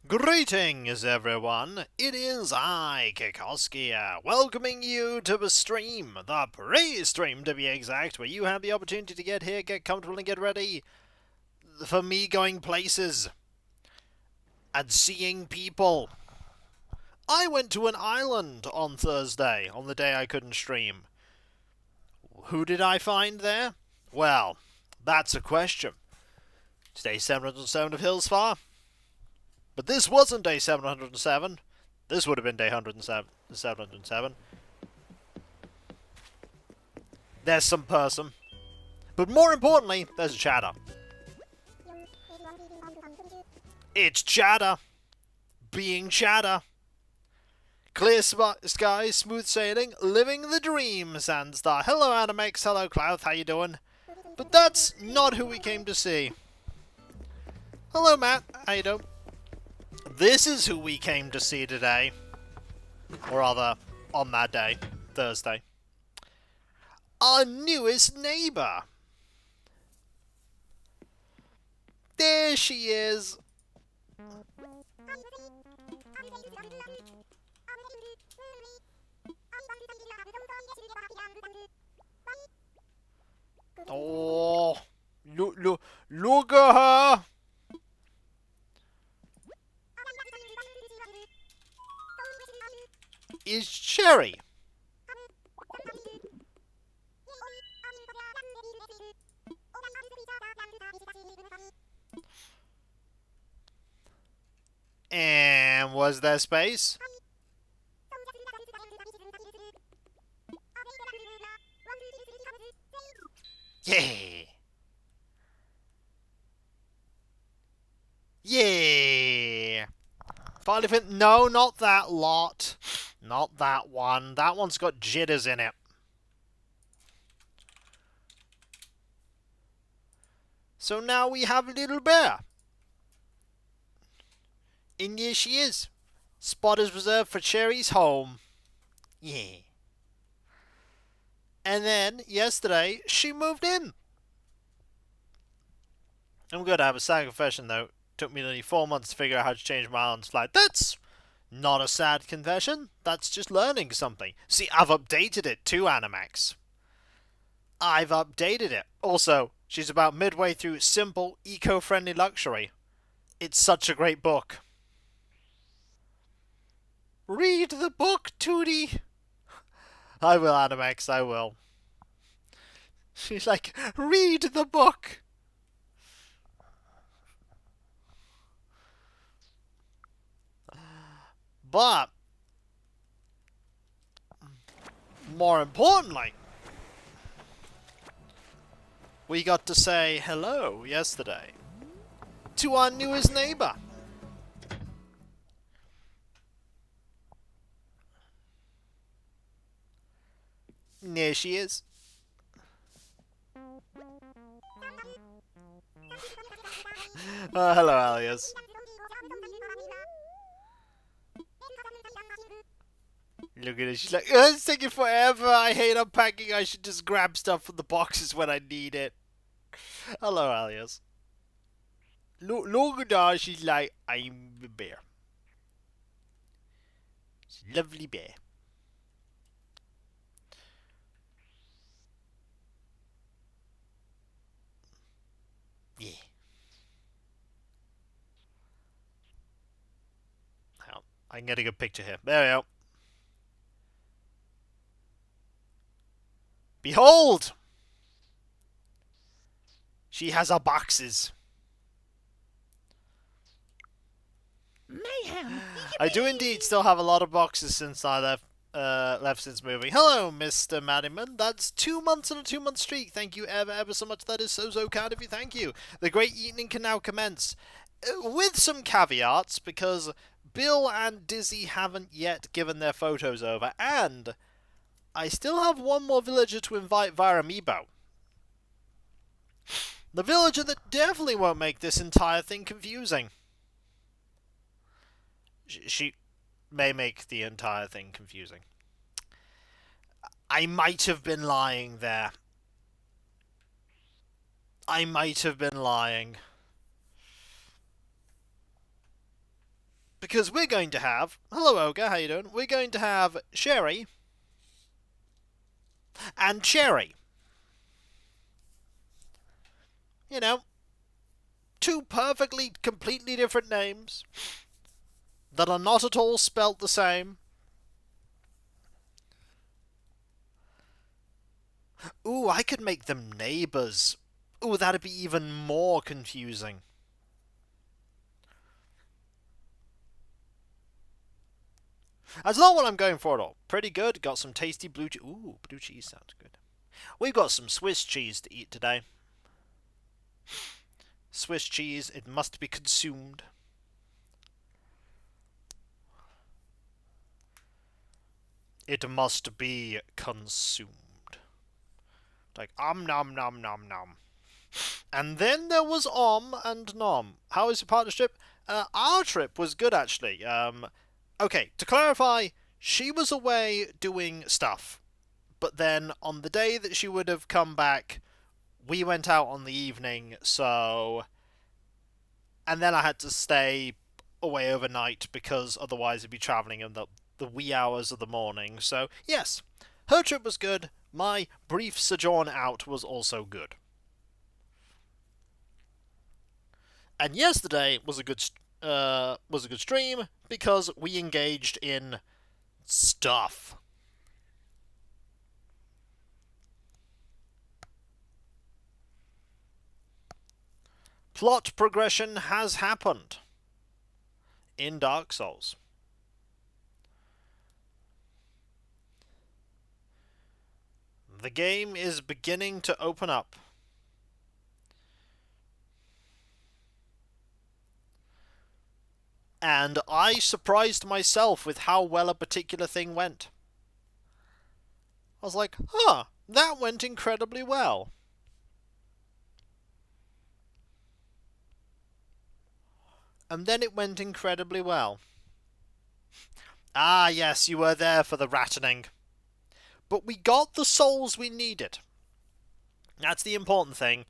Greetings, everyone. It is I, Kikoski, welcoming you to the stream, the pre-stream to be exact, where you have the opportunity to get here, get comfortable, and get ready for me going places and seeing people. I went to an island on Thursday, on the day I couldn't stream. Who did I find there? Well, that's a question. It's day 707 of Hills Far. But this wasn't day 707. This would have been day 707. There's some person. But more importantly, there's a chatter. It's chatter. Being chatter. Clear skies, smooth sailing, living the dream, Sandstar. Hello, Animex. Hello, Clouth. How you doing? But that's not who we came to see. Hello, Matt. How you doing? This is who we came to see today. Or rather, on that day, Thursday. Our newest neighbour. There she is. Oh, look at her. Is Cherry. And was there space? Yeah. Yeah. Finally no, not that lot. Not that one. That one's got jitters in it. So now we have Little Bear. And here she is. Spot is reserved for Cherry's home. Yeah. And then, yesterday, she moved in. I'm going to have a sad confession, though. It took me nearly 4 months to figure out how to change my island flight. That's not a sad confession. That's just learning something. See, I've updated it too, Animax. I've updated it. Also, she's about midway through Simple, Eco-Friendly Luxury. It's such a great book. Read the book, Tootie. I will, Animax, I will. She's like, read the book. But, more importantly, we got to say hello yesterday to our newest neighbor. There she is. Hello, Alias. Look at it. She's like, it's taking forever. I hate unpacking. I should just grab stuff from the boxes when I need it. Hello, Alias. Look at her. She's like, I'm a bear. She's a lovely bear. Yeah. I can get a good picture here. There we go. Behold! She has her boxes. Mayhem. I do indeed still have a lot of boxes since I left since moving. Hello, Mr. Maddyman. That's 2 months and a 2-month streak. Thank you ever so much. That is so kind of you. Thank you. The great evening can now commence. With some caveats, because Bill and Dizzy haven't yet given their photos over, and I still have one more villager to invite via Amiibo. The villager that definitely won't make this entire thing confusing. She may make the entire thing confusing. I might have been lying there. I might have been lying. Because we're going to have... Hello, Ogre, how you doing? We're going to have Sherry and Cherry. You know, two perfectly, completely different names that are not at all spelt the same. Ooh, I could make them neighbours. Ooh, that'd be even more confusing. That's not what I'm going for at all. Pretty good. Got some tasty blue cheese. Ooh, blue cheese sounds good. We've got some Swiss cheese to eat today. Swiss cheese, it must be consumed. It must be consumed. Like, nom nom nom nom. And then there was and nom. How was your partner's trip? Our trip was good, actually. Okay, to clarify, she was away doing stuff. But then, on the day that she would have come back, we went out on the evening, so... And then I had to stay away overnight, because otherwise I'd be travelling in the wee hours of the morning. So, yes, her trip was good. My brief sojourn out was also good. And yesterday was a good stream because we engaged in stuff. Plot progression has happened in Dark Souls. The game is beginning to open up. And I surprised myself with how well a particular thing went. I was like, huh, that went incredibly well. And then it went incredibly well. Ah, yes, you were there for the rattening. But we got the souls we needed. That's the important thing.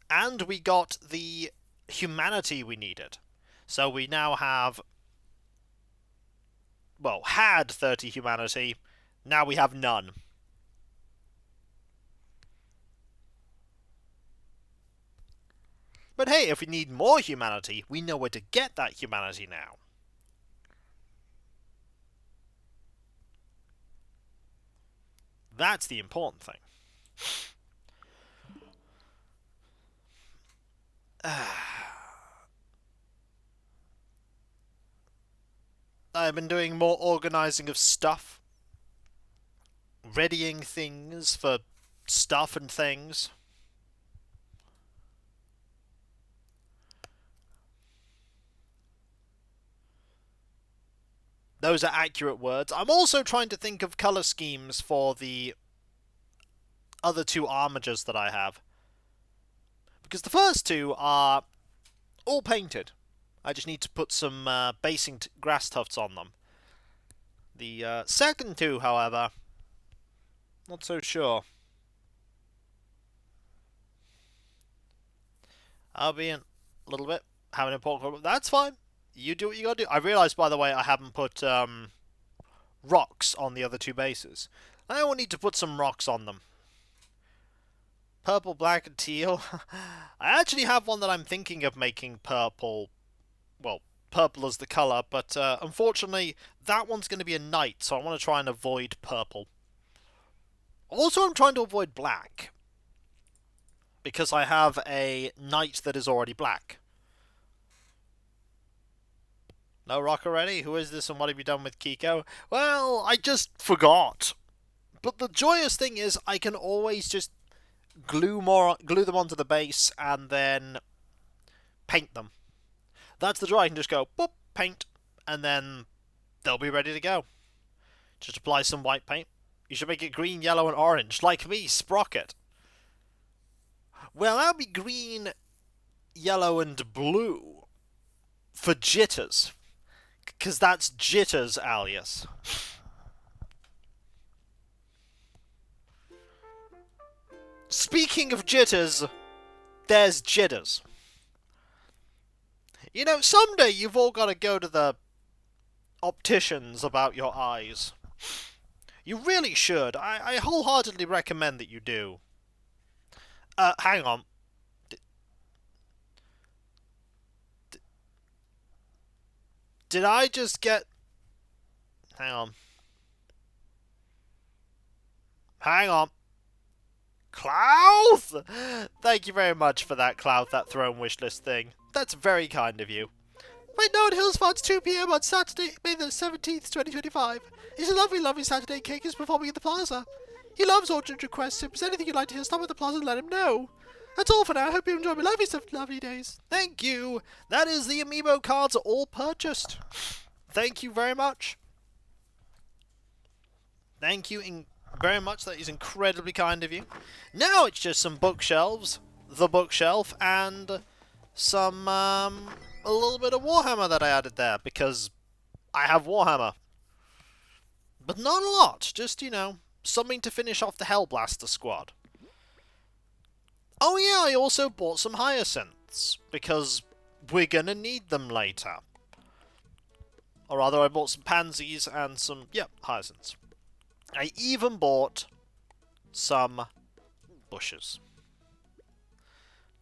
And we got the humanity we needed. So we now have... Well, had 30 humanity. Now we have none. But hey, if we need more humanity, we know where to get that humanity now. That's the important thing. I've been doing more organising of stuff. Readying things for stuff and things. Those are accurate words. I'm also trying to think of colour schemes for the other two armigers that I have. Because the first two are all painted. I just need to put some basing grass tufts on them. The second two, however, not so sure. I'll be in a little bit. Have an important problem. That's fine. You do what you gotta do. I realised, by the way, I haven't put rocks on the other two bases. I will need to put some rocks on them. Purple, black, and teal. I actually have one that I'm thinking of making purple. Well, purple as the colour, but unfortunately, that one's going to be a knight, so I want to try and avoid purple. Also, I'm trying to avoid black, because I have a knight that is already black. No rock already? Who is this and what have you done with Kiko? Well, I just forgot. But the joyous thing is, I can always just glue them onto the base and then paint them. That's the joy. I can just go, boop, paint, and then they'll be ready to go. Just apply some white paint. You should make it green, yellow, and orange, like me, Sprocket. Well, that'll be green, yellow, and blue for Jitters. Because that's Jitters' alias. Speaking of Jitters, there's Jitters. You know, someday you've all got to go to the opticians about your eyes. You really should. I wholeheartedly recommend that you do. Hang on. Did I just get... Hang on. Hang on. Clouth! Thank you very much for that, Clouth, that throne wishlist thing. That's very kind of you. Right now at Hillsfart's 2 p.m. on Saturday, May the 17th, 2025. It's a lovely, lovely Saturday. Cake is performing at the plaza. He loves audience requests. If there's anything you'd like to hear, stop at the plaza and let him know. That's all for now. I hope you enjoy my lovely days. Thank you. That is the amiibo cards are all purchased. Thank you very much. Thank you very much. That is incredibly kind of you. Now it's just some bookshelves, the bookshelf, and some, a little bit of Warhammer that I added there, because I have Warhammer. But not a lot, just, you know, something to finish off the Hellblaster squad. Oh yeah, I also bought some Hyacinths, because we're gonna need them later. Or rather, I bought some Pansies and some, Hyacinths. I even bought some bushes.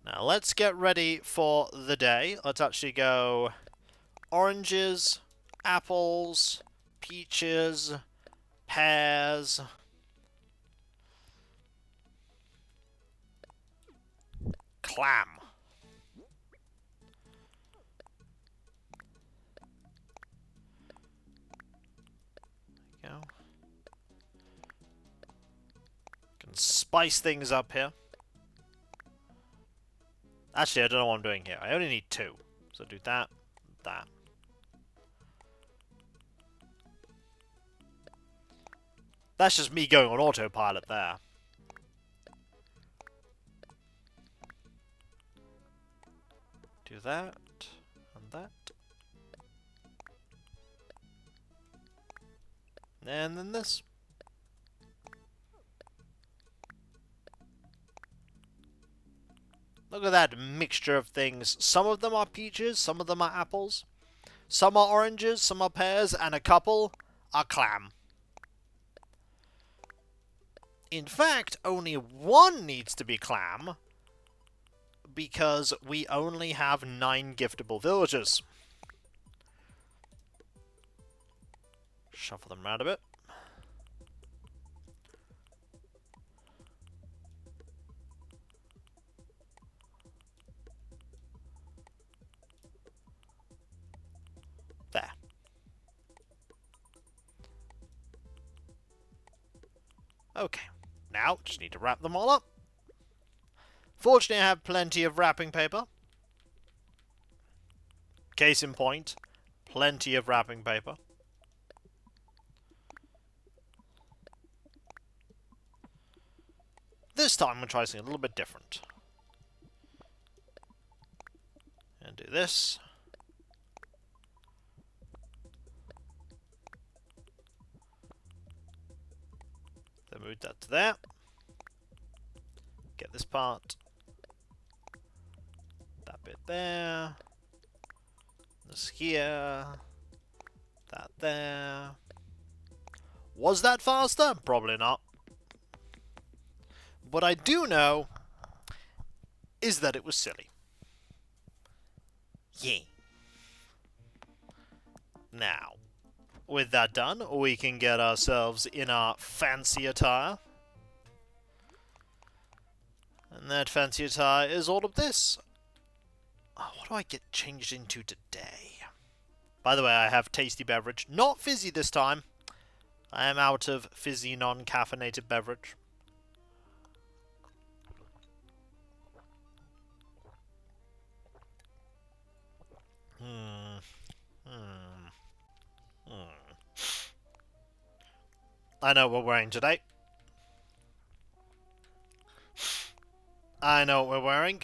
Now let's get ready for the day. Let's actually go oranges, apples, peaches, pears, clam. There you go. Can spice things up here. Actually, I don't know what I'm doing here. I only need 2. So do that, that. That's just me going on autopilot there. Do that, and that. And then this. Look at that mixture of things. Some of them are peaches, some of them are apples. Some are oranges, some are pears, and a couple are clam. In fact, only one needs to be clam, because we only have 9 giftable villagers. Shuffle them around a bit. There. Okay. Now, just need to wrap them all up. Fortunately, I have plenty of wrapping paper. Case in point, plenty of wrapping paper. This time, we'll try something a little bit different. And do this. Then move that to there. Get this part. That bit there. This here. That there. Was that faster? Probably not. What I do know is that it was silly. Yeah. Now, with that done, we can get ourselves in our fancy attire. And that fancy attire is all of this. Oh, what do I get changed into today? By the way, I have tasty beverage. Not fizzy this time. I am out of fizzy non-caffeinated beverage. I know what we're wearing today. I know what we're wearing.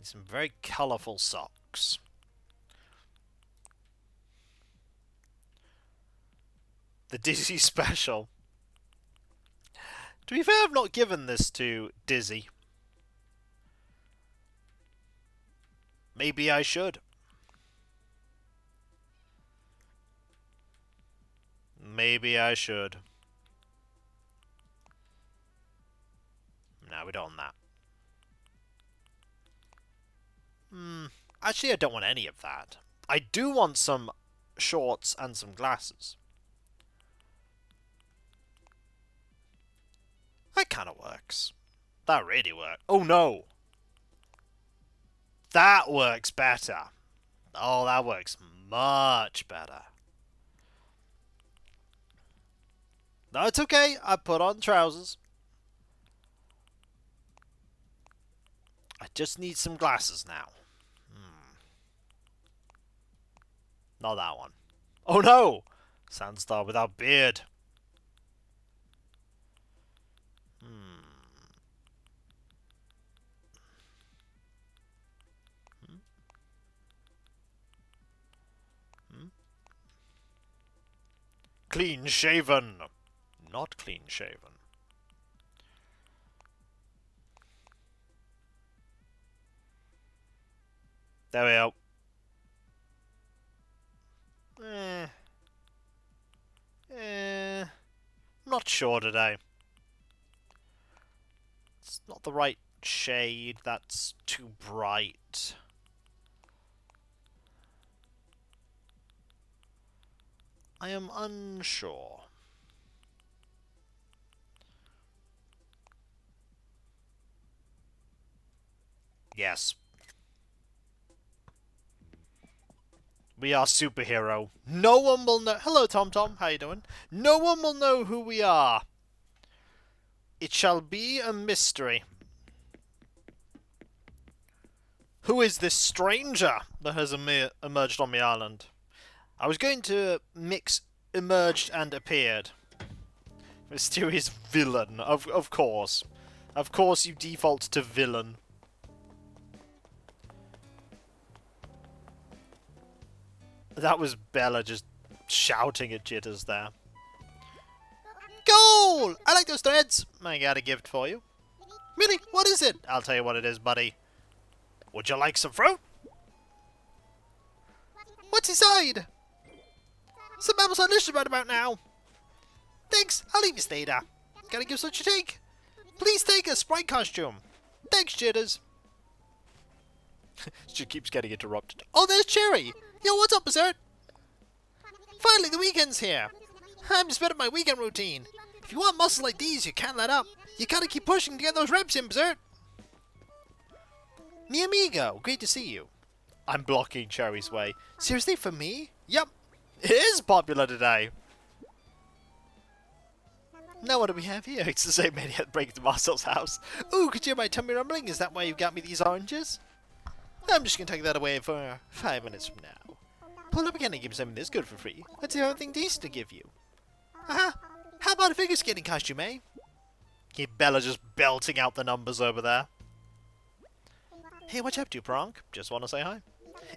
Some very colourful socks. The Dizzy special. To be fair, I've not given this to Dizzy. Maybe I should. Maybe I should. No, we don't want that. Actually, I don't want any of that. I do want some shorts and some glasses. That kind of works. That really works. Oh, no. That works better. Oh, that works much better. No, it's okay. I put on trousers. I just need some glasses now. Not that one. Oh no! Sandstar without beard. Clean shaven. Not clean shaven. There we go. Not sure today. It's not the right shade. That's too bright. I am unsure. Yes. We are superhero. No one will know. Hello, Tom Tom. How you doing? No one will know who we are. It shall be a mystery. Who is this stranger that has emerged on the island? I was going to mix emerged and appeared. Mysterious villain. Of course. Of course you default to villain. That was Bella just shouting at Jitters there. Goal! I like those threads. I got a gift for you. Really? What is it? I'll tell you what it is, buddy. Would you like some fruit? What's inside? Some apples are delicious right about now. Thanks. I'll leave you later. Gotta give such a take. Please take a Sprite costume. Thanks, Jitters. She keeps getting interrupted. Oh, there's Cherry. Yo, what's up, Berserk? Finally, the weekend's here. I'm just better at my weekend routine. If you want muscles like these, you can't let up. You gotta keep pushing to get those reps in, Berserk. Mi amigo, great to see you. I'm blocking Cherry's way. Seriously, for me? Yep. It is popular today. Now what do we have here? It's the same maniac breaking into Marcel's house. Ooh, could you hear my tummy rumbling? Is that why you got me these oranges? I'm just gonna take that away for 5 minutes from now. Pull up again and give me something this good for free. Let's see anything decent to give you. Aha! How about a figure skating costume, eh? Keep Bella just belting out the numbers over there. Hey, what you up to, Pronk? Just want to say hi.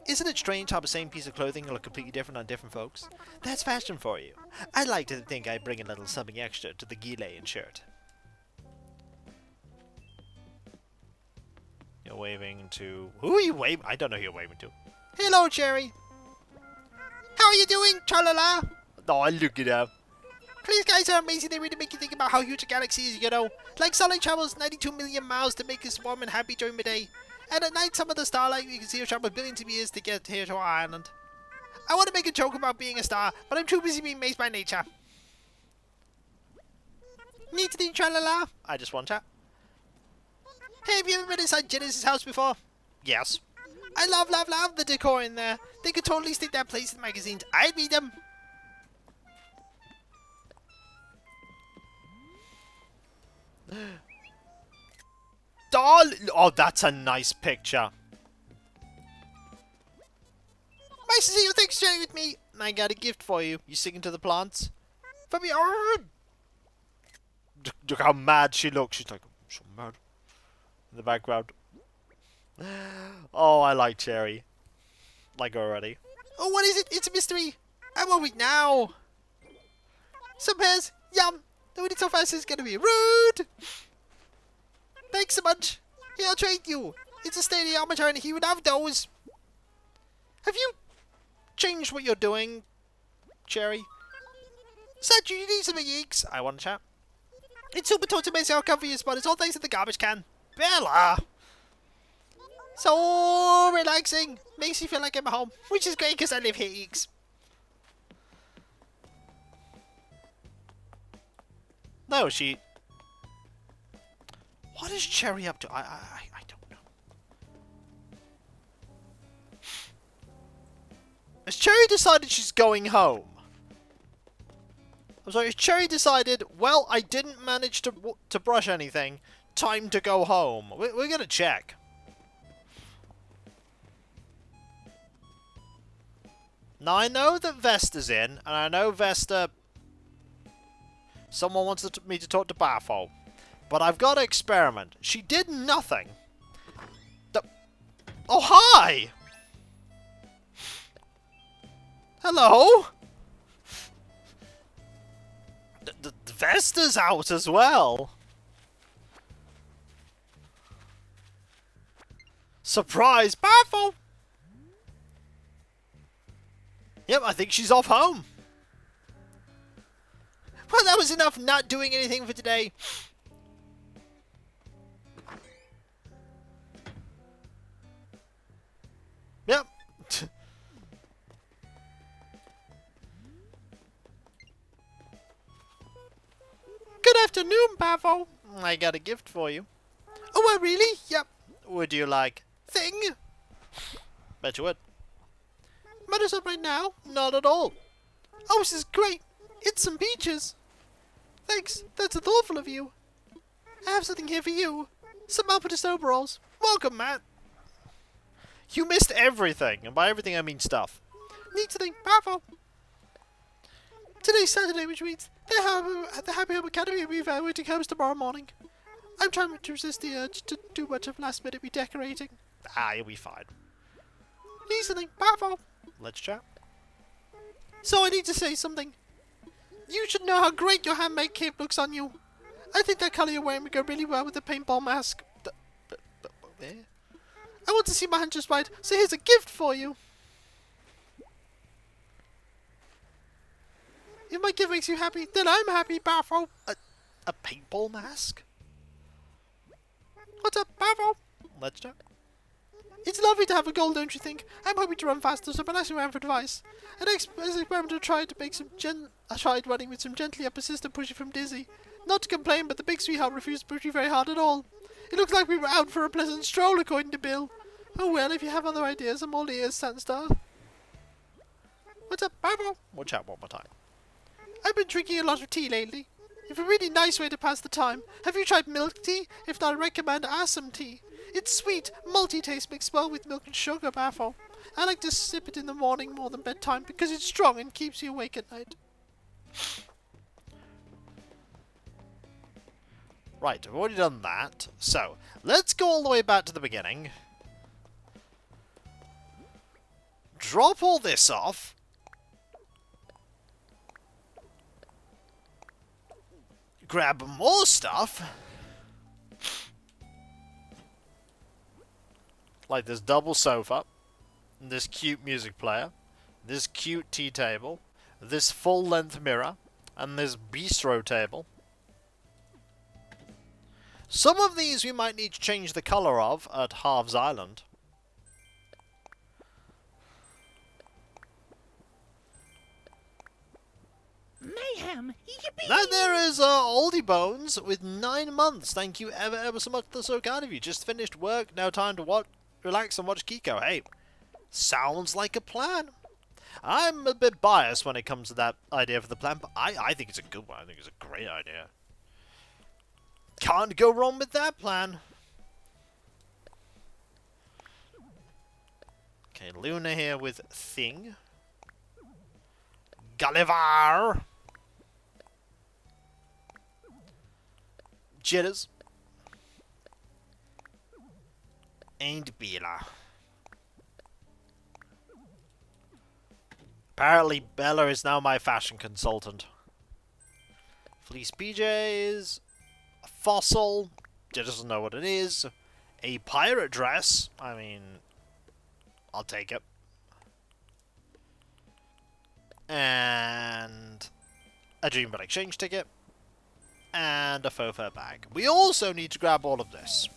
Isn't it strange how the same piece of clothing will look completely different on different folks? That's fashion for you. I like to think I bring a little something extra to the Ghislaine shirt. You're waving to... Who are you waving? I don't know who you're waving to. Hello, Cherry. How are you doing, tra-la-la? Oh, look at her. These guys are amazing. They really make you think about how huge a galaxy is, you know. Like sunlight travels 92 million miles to make us warm and happy during the day. And at night, some of the starlight you can see will travel billions of years to get here to our island. I want to make a joke about being a star, but I'm too busy being amazed by nature. Need to do tra-la-la? I just want chat. Hey, have you ever been inside Genesis' house before? Yes. I love the decor in there. They could totally stick that place in magazines. I'd read them. Oh, that's a nice picture. Nice to see you. Thanks for sharing with me. I got a gift for you. You sticking to the plants? For me. Look how mad she looks. She's like, I'm so mad. In the background. Oh, I like Cherry. Like already. Oh, what is it? It's a mystery. I'm worried now. Some pears. Yum. Doing it so fast is gonna be rude. Thanks so much. Here, I'll trade you. It's a steady armature and he would have those. Have you changed what you're doing, Cherry? Said you need some yeeks. I want to chat. It's super taught amazing how comfy your spot is. All thanks to the garbage can. Bella! So relaxing. Makes me feel like I'm home. Which is great because I live here, Eeks. No, she... What is Cherry up to? I don't know. Has Cherry decided she's going home? I'm sorry, has Cherry decided, well, I didn't manage to brush anything. Time to go home. We're gonna check. Now, I know that Vesta's in, and I know Vesta... Someone wants me to talk to Bafo. But I've got to experiment. She did nothing. Oh, hi! Hello? Vesta's out as well. Surprise, Bafo! Yep, I think she's off home. Well, that was enough not doing anything for today. Yep. Good afternoon, Bafo. I got a gift for you. Oh, really? Yep. Would you like thing? Bet you would. Matters up right now? Not at all. Oh, this is great. It's some peaches. Thanks. That's thoughtful of you. I have something here for you. Some Alpinist overalls. Welcome, Matt. You missed everything, and by everything I mean stuff. Neat thing, Bafo. Today's Saturday, which means the Happy Home Academy will be evaluating homes tomorrow morning. I'm trying to resist the urge to do much of last-minute redecorating. You'll be fine. Listening, Bafo. Let's chat. So I need to say something. You should know how great your handmade cape looks on you. I think that colour you're wearing would go really well with the paintball mask. I want to see my hand just right, so here's a gift for you. If my gift makes you happy, then I'm happy, Bafo. A paintball mask? What's up, Bafo? Let's chat. It's lovely to have a goal, don't you think? I'm hoping to run faster, so I'm asking around for advice. An experimenter tried to make I tried running with some gently up assistant pushing from Dizzy. Not to complain, but the big sweetheart refused to push me very hard at all. It looks like we were out for a pleasant stroll, according to Bill. Oh well, if you have other ideas, I'm all ears, Sandstar. What's up, Bafo? We'll chat one more time. I've been drinking a lot of tea lately. It's a really nice way to pass the time. Have you tried milk tea? If not, I recommend Assam tea. It's sweet, malty taste mixed well with milk and sugar, Bafo. I like to sip it in the morning more than bedtime because it's strong and keeps you awake at night. Right, I've already done that. So, let's go all the way back to the beginning. Drop all this off. Grab more stuff. Like this double sofa, this cute music player, this cute tea table, this full-length mirror, and this bistro table. Some of these we might need to change the colour of at Halves Island. Mayhem! Yippee! Then there is Oldie Bones with 9 months. Thank you ever so much. That's so kind of you. Just finished work. Now time to relax and watch Kiko. Hey, sounds like a plan. I'm a bit biased when it comes to that idea for the plan, but I think it's a good one. I think it's a great idea. Can't go wrong with that plan. Okay, Luna here with Thing. Gulliver! Jitters. And Bella. Apparently Bella is now my fashion consultant. Fleece PJs. A fossil. Jitters doesn't know what it is. A pirate dress. I mean, I'll take it. and a Dreamboat exchange ticket, and a faux fur bag. We also need to grab all of this.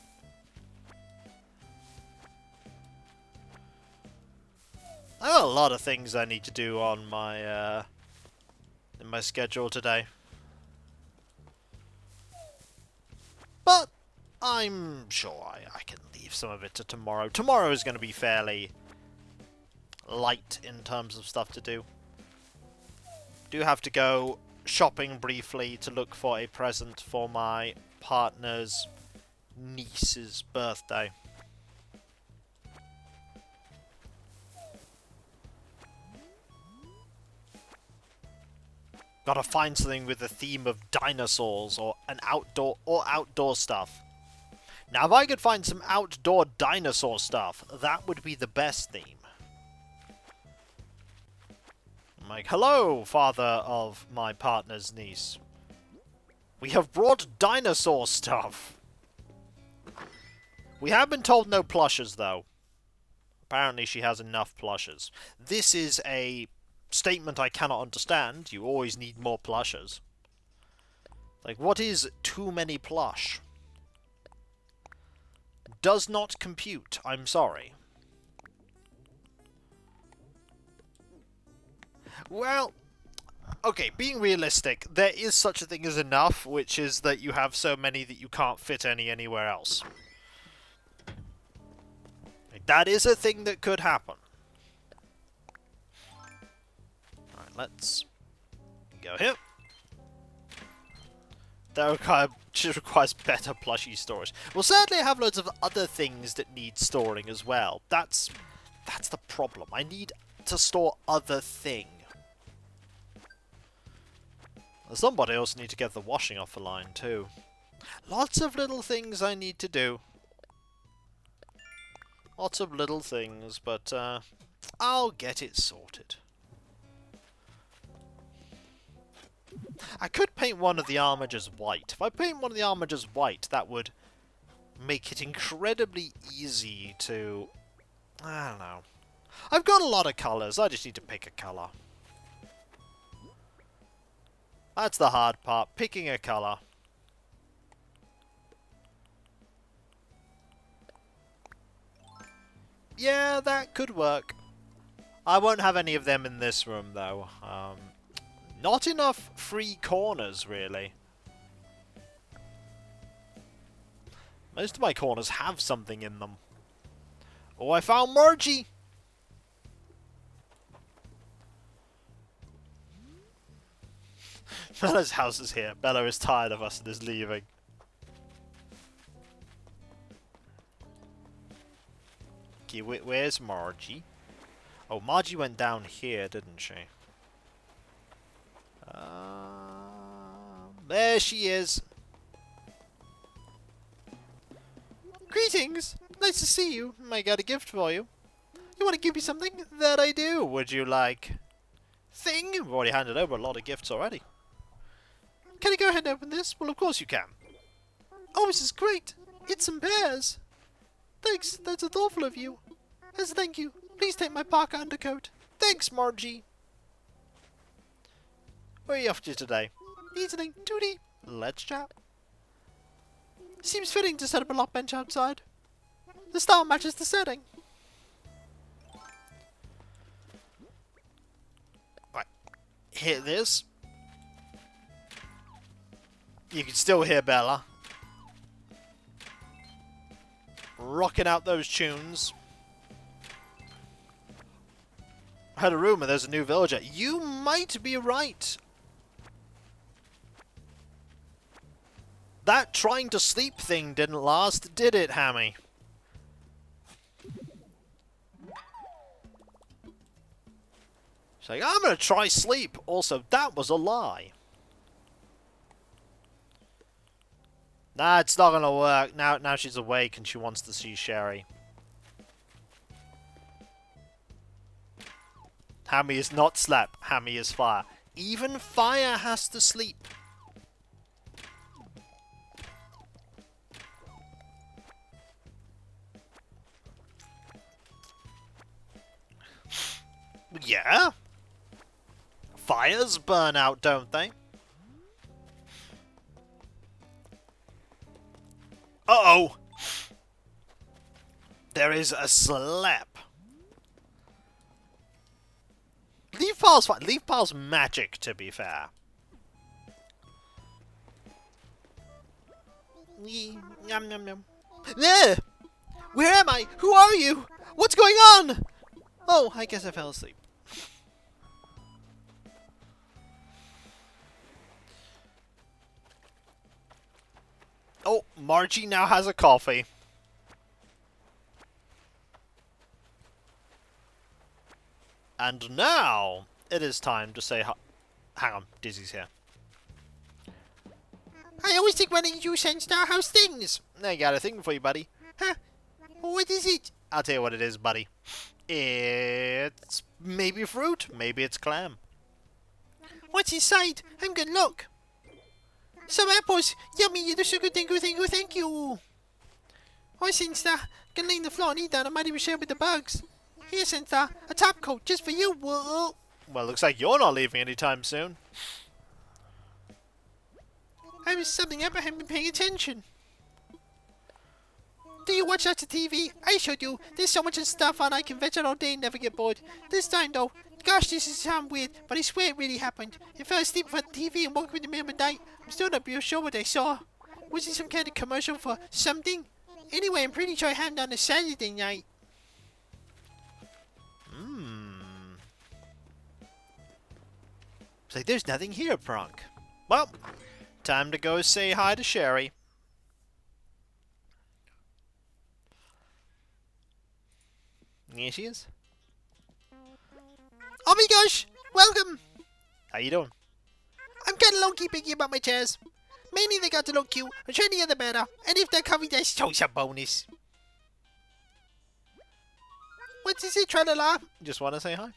I have a lot of things I need to do on my in my schedule today, but I'm sure I can leave some of it to tomorrow. Tomorrow is going to be fairly light in terms of stuff to do. Do have to go shopping briefly to look for a present for my partner's niece's birthday. Gotta find something with the theme of dinosaurs or an outdoor stuff. Now, if I could find some outdoor dinosaur stuff, that would be the best theme. I'm like, hello, father of my partner's niece. We have brought dinosaur stuff. We have been told no plushes, though. Apparently she has enough plushes. This is a statement I cannot understand. You always need more plushes. Like, what is too many plush? Does not compute. I'm sorry. Well, okay, being realistic, there is such a thing as enough, which is that you have so many that you can't fit anywhere else. Like, that is a thing that could happen. Alright, let's go here. That requires better plushie storage. Well, sadly I have loads of other things that need storing as well. That's the problem. I need to store other thing. Somebody else need to get the washing off the line too. Lots of little things I need to do. Lots of little things, but I'll get it sorted. I could paint one of the armatures white. If I paint one of the armatures white, that would make it incredibly easy to... I don't know. I've got a lot of colours, I just need to pick a colour. That's the hard part, picking a colour. Yeah, that could work. I won't have any of them in this room, though. Not enough free corners, really. Most of my corners have something in them. Oh, I found Margie! Bella's house is here. Bella is tired of us and is leaving. Okay, where's Margie? Oh, Margie went down here, didn't she? There she is. Greetings! Nice to see you. I got a gift for you. You want to give me something? That I do. Would you like... Thing? We've already handed over a lot of gifts already. Can I go ahead and open this? Well, of course you can. Oh, this is great. It's some pears. Thanks. That's so thoughtful of you. As a thank you, please take my parka undercoat. Thanks, Margie. Where are you off to today? Evening duty. Let's chat. Seems fitting to set up a lock bench outside. The style matches the setting. Right. Hit this. You can still hear Bella rocking out those tunes. I heard a rumor there's a new villager. You might be right. That trying to sleep thing didn't last, did it, Hammy? She's like, I'm gonna try sleep. Also, that was a lie. Nah, it's not gonna work. Now she's awake and she wants to see Sherry. Hammy is not slept. Hammy is fire. Even fire has to sleep. Yeah? fires burn out, don't they? Uh-oh! There is a slap. Leaf pile's fine. Leaf pile's magic, to be fair. Yum, yum, yum. There! Where am I? Who are you? What's going on? Oh, I guess I fell asleep. Oh, Margie now has a coffee. And now, it is time to say hi. Hang on, Dizzy's here. I always think when you send Star House things. I got a thing for you, buddy. Huh? What is it? I'll tell you what it is, buddy. It's maybe fruit, maybe it's clam. What's inside? I'm gonna look. Some apples. Yummy, you're so good, thank you. Why, Star? Gonna lay on the floor and eat that. I might even share with the bugs. Here, Star, a top coat just for you. Whoa. Well, looks like you're not leaving anytime soon. I was subbing up. I haven't been paying attention. Do you watch lots of TV? I showed you. There's so much stuff on I can veg all day and never get bored. This time though, gosh, this is sound weird, but I swear it really happened. I fell asleep for the TV and woke up in the middle of the night. I'm still not real sure what I saw. Was it some kind of commercial for something? Anyway, I'm pretty sure it happened on a Saturday night. It's like there's nothing here, Prunk. Well, time to go say hi to Sherry. Here she is. Oh my gosh! Welcome! How you doing? I'm kinda low-key picky about my chairs. Mainly they got to look cute, and shiny the better. And if they're comfy, that's toast a bonus. What's this, tra-la-la? Just wanna say hi.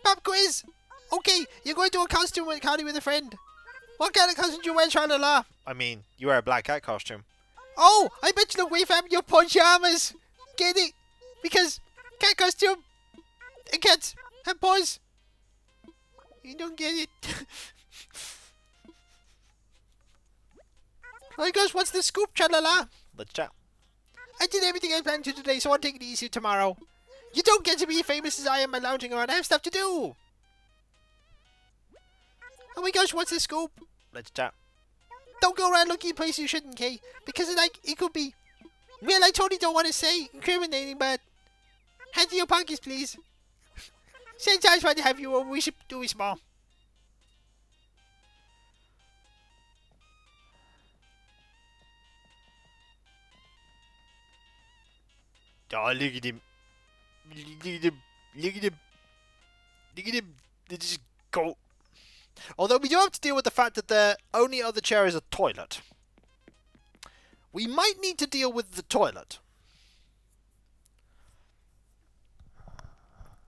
Pop quiz! Okay, you're going to a costume party with a friend. What kind of costume do you wear, tra-la-la? I mean, you wear a black cat costume. Oh, I bet you look way fab in your pajamas. Get it? Because cat costume and cats have paws. You don't get it. Oh my gosh, what's the scoop, tra-la-la? Let's chat. I did everything I planned to today, so I'll take it easy tomorrow. You don't get to be famous as I am by lounging around. I have stuff to do. Oh my gosh, what's the scoop? Let's chat. Don't go around looking places you shouldn't, Kay. Because it could be... Well, I totally don't want to say incriminating, but... Hand to your pockets, please. Sometimes when to have you over, we should do it small. Oh, look at him. Look at him. Look at him. Look at him. They just go... Although we do have to deal with the fact that the only other chair is a toilet. We might need to deal with the toilet.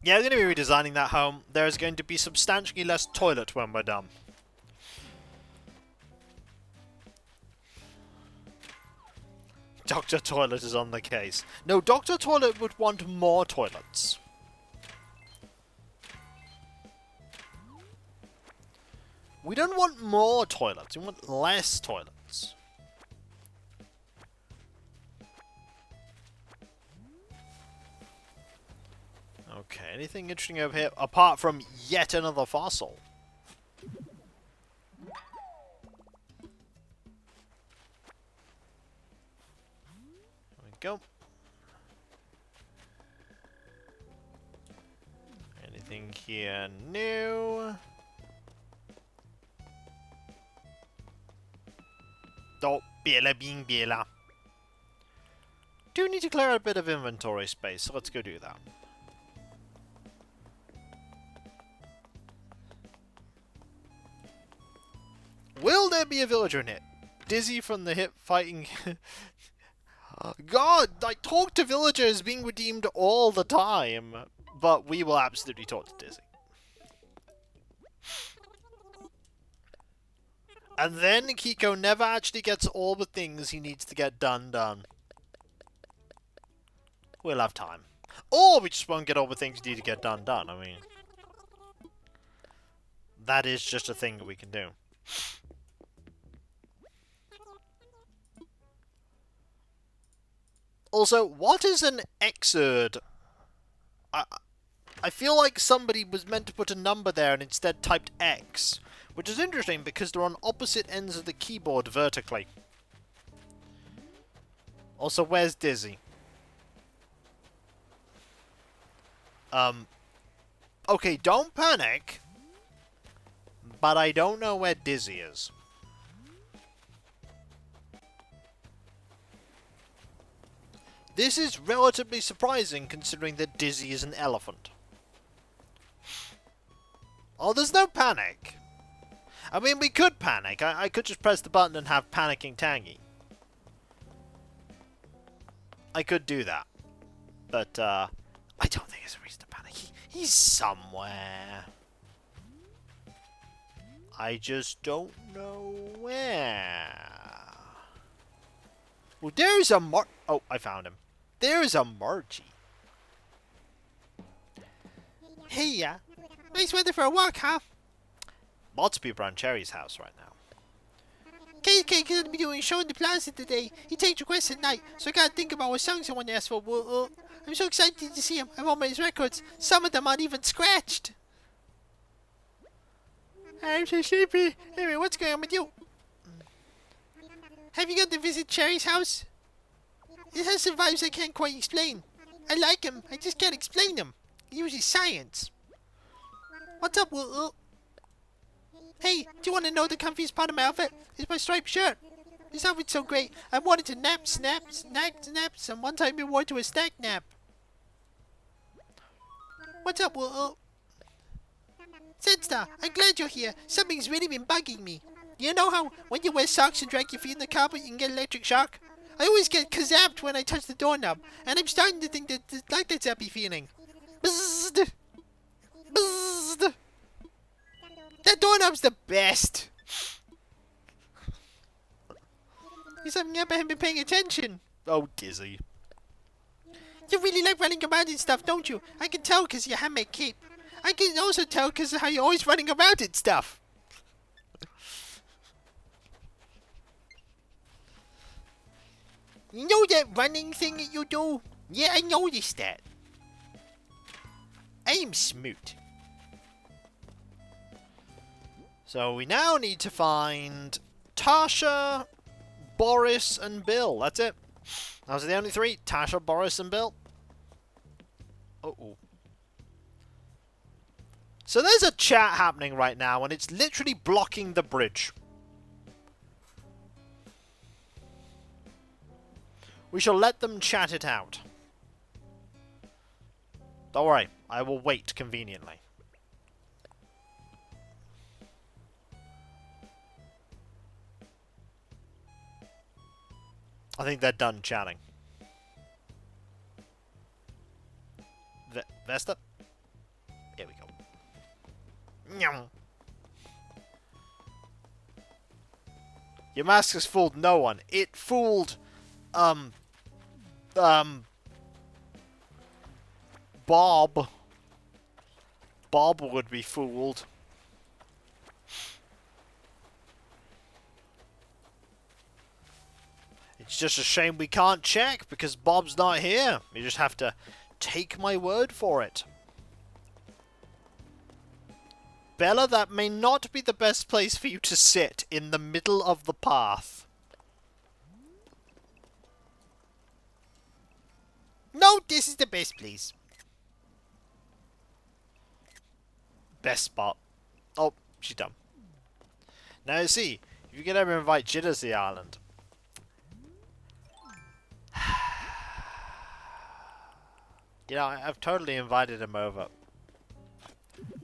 Yeah, we're going to be redesigning that home. There's going to be substantially less toilet when we're done. Dr. Toilet is on the case. No, Dr. Toilet would want more toilets. We don't want more toilets, we want less toilets. Okay, anything interesting over here apart from yet another fossil? There we go. Anything here new? Oh, biela being biela. Do need to clear a bit of inventory space, so let's go do that. Will there be a villager in it? Dizzy from the hip fighting. God, I talk to villagers being redeemed all the time, but we will absolutely talk to Dizzy. And then Kiko never actually gets all the things he needs to get done. We'll have time. Or we just won't get all the things you need to get done. I mean... that is just a thing that we can do. Also, what is an exurd? I feel like somebody was meant to put a number there and instead typed X, which is interesting because they're on opposite ends of the keyboard vertically. Also, where's Dizzy? Okay, don't panic, but I don't know where Dizzy is. This is relatively surprising considering that Dizzy is an elephant. Oh, there's no panic. I mean, we could panic. I could just press the button and have Panicking Tangy. I could do that. But, I don't think there's a reason to panic. He's somewhere. I just don't know where. Well, there's a Oh, I found him. There's a Margie. Hey, nice weather for a walk, huh? Lots of people around Cherries' house right now. KK gonna be doing a show in the plaza today. He takes requests at night, so I gotta think about what songs I want to ask for. I'm so excited to see him. I want his records. Some of them aren't even scratched. I'm so sleepy. Anyway, what's going on with you? Have you got to visit Cherry's house? It has some vibes I can't quite explain. I like him, I just can't explain them. He uses science. What's up, Hey, do you want to know the comfiest part of my outfit? It's my striped shirt. This outfit's so great. I wanted to nap, snaps, and one time I wore it to a snack nap. What's up, Zedstar, I'm glad you're here. Something's really been bugging me. You know how when you wear socks and drag your feet in the carpet, you can get electric shock? I always get kazapped when I touch the doorknob, and I'm starting to think that like that zappy feeling. Bzzzt. Bzzzt. That doorknob's the best. There's something up I haven't been paying attention. Oh, Dizzy. You really like running around and stuff, don't you? I can tell because of your handmade cape. I can also tell because of how you're always running around and stuff. You know that running thing that you do? Yeah, I noticed that. I am smooth. So we now need to find Tasha, Boris, and Bill. That's it. Those are the only three. Tasha, Boris, and Bill. Uh-oh. So there's a chat happening right now, and it's literally blocking the bridge. We shall let them chat it out. Don't worry, I will wait conveniently. I think they're done chatting. Vesta? Here we go. Nyam. Your mask has fooled no one. It fooled, Bob. Bob would be fooled. It's just a shame we can't check because Bob's not here. You just have to take my word for it. Bella, that may not be the best place for you to sit in the middle of the path. No, this is the best place. Best spot. Oh, she's done. Now you see, if you could ever invite Jitters to the island. You know, I've totally invited him over.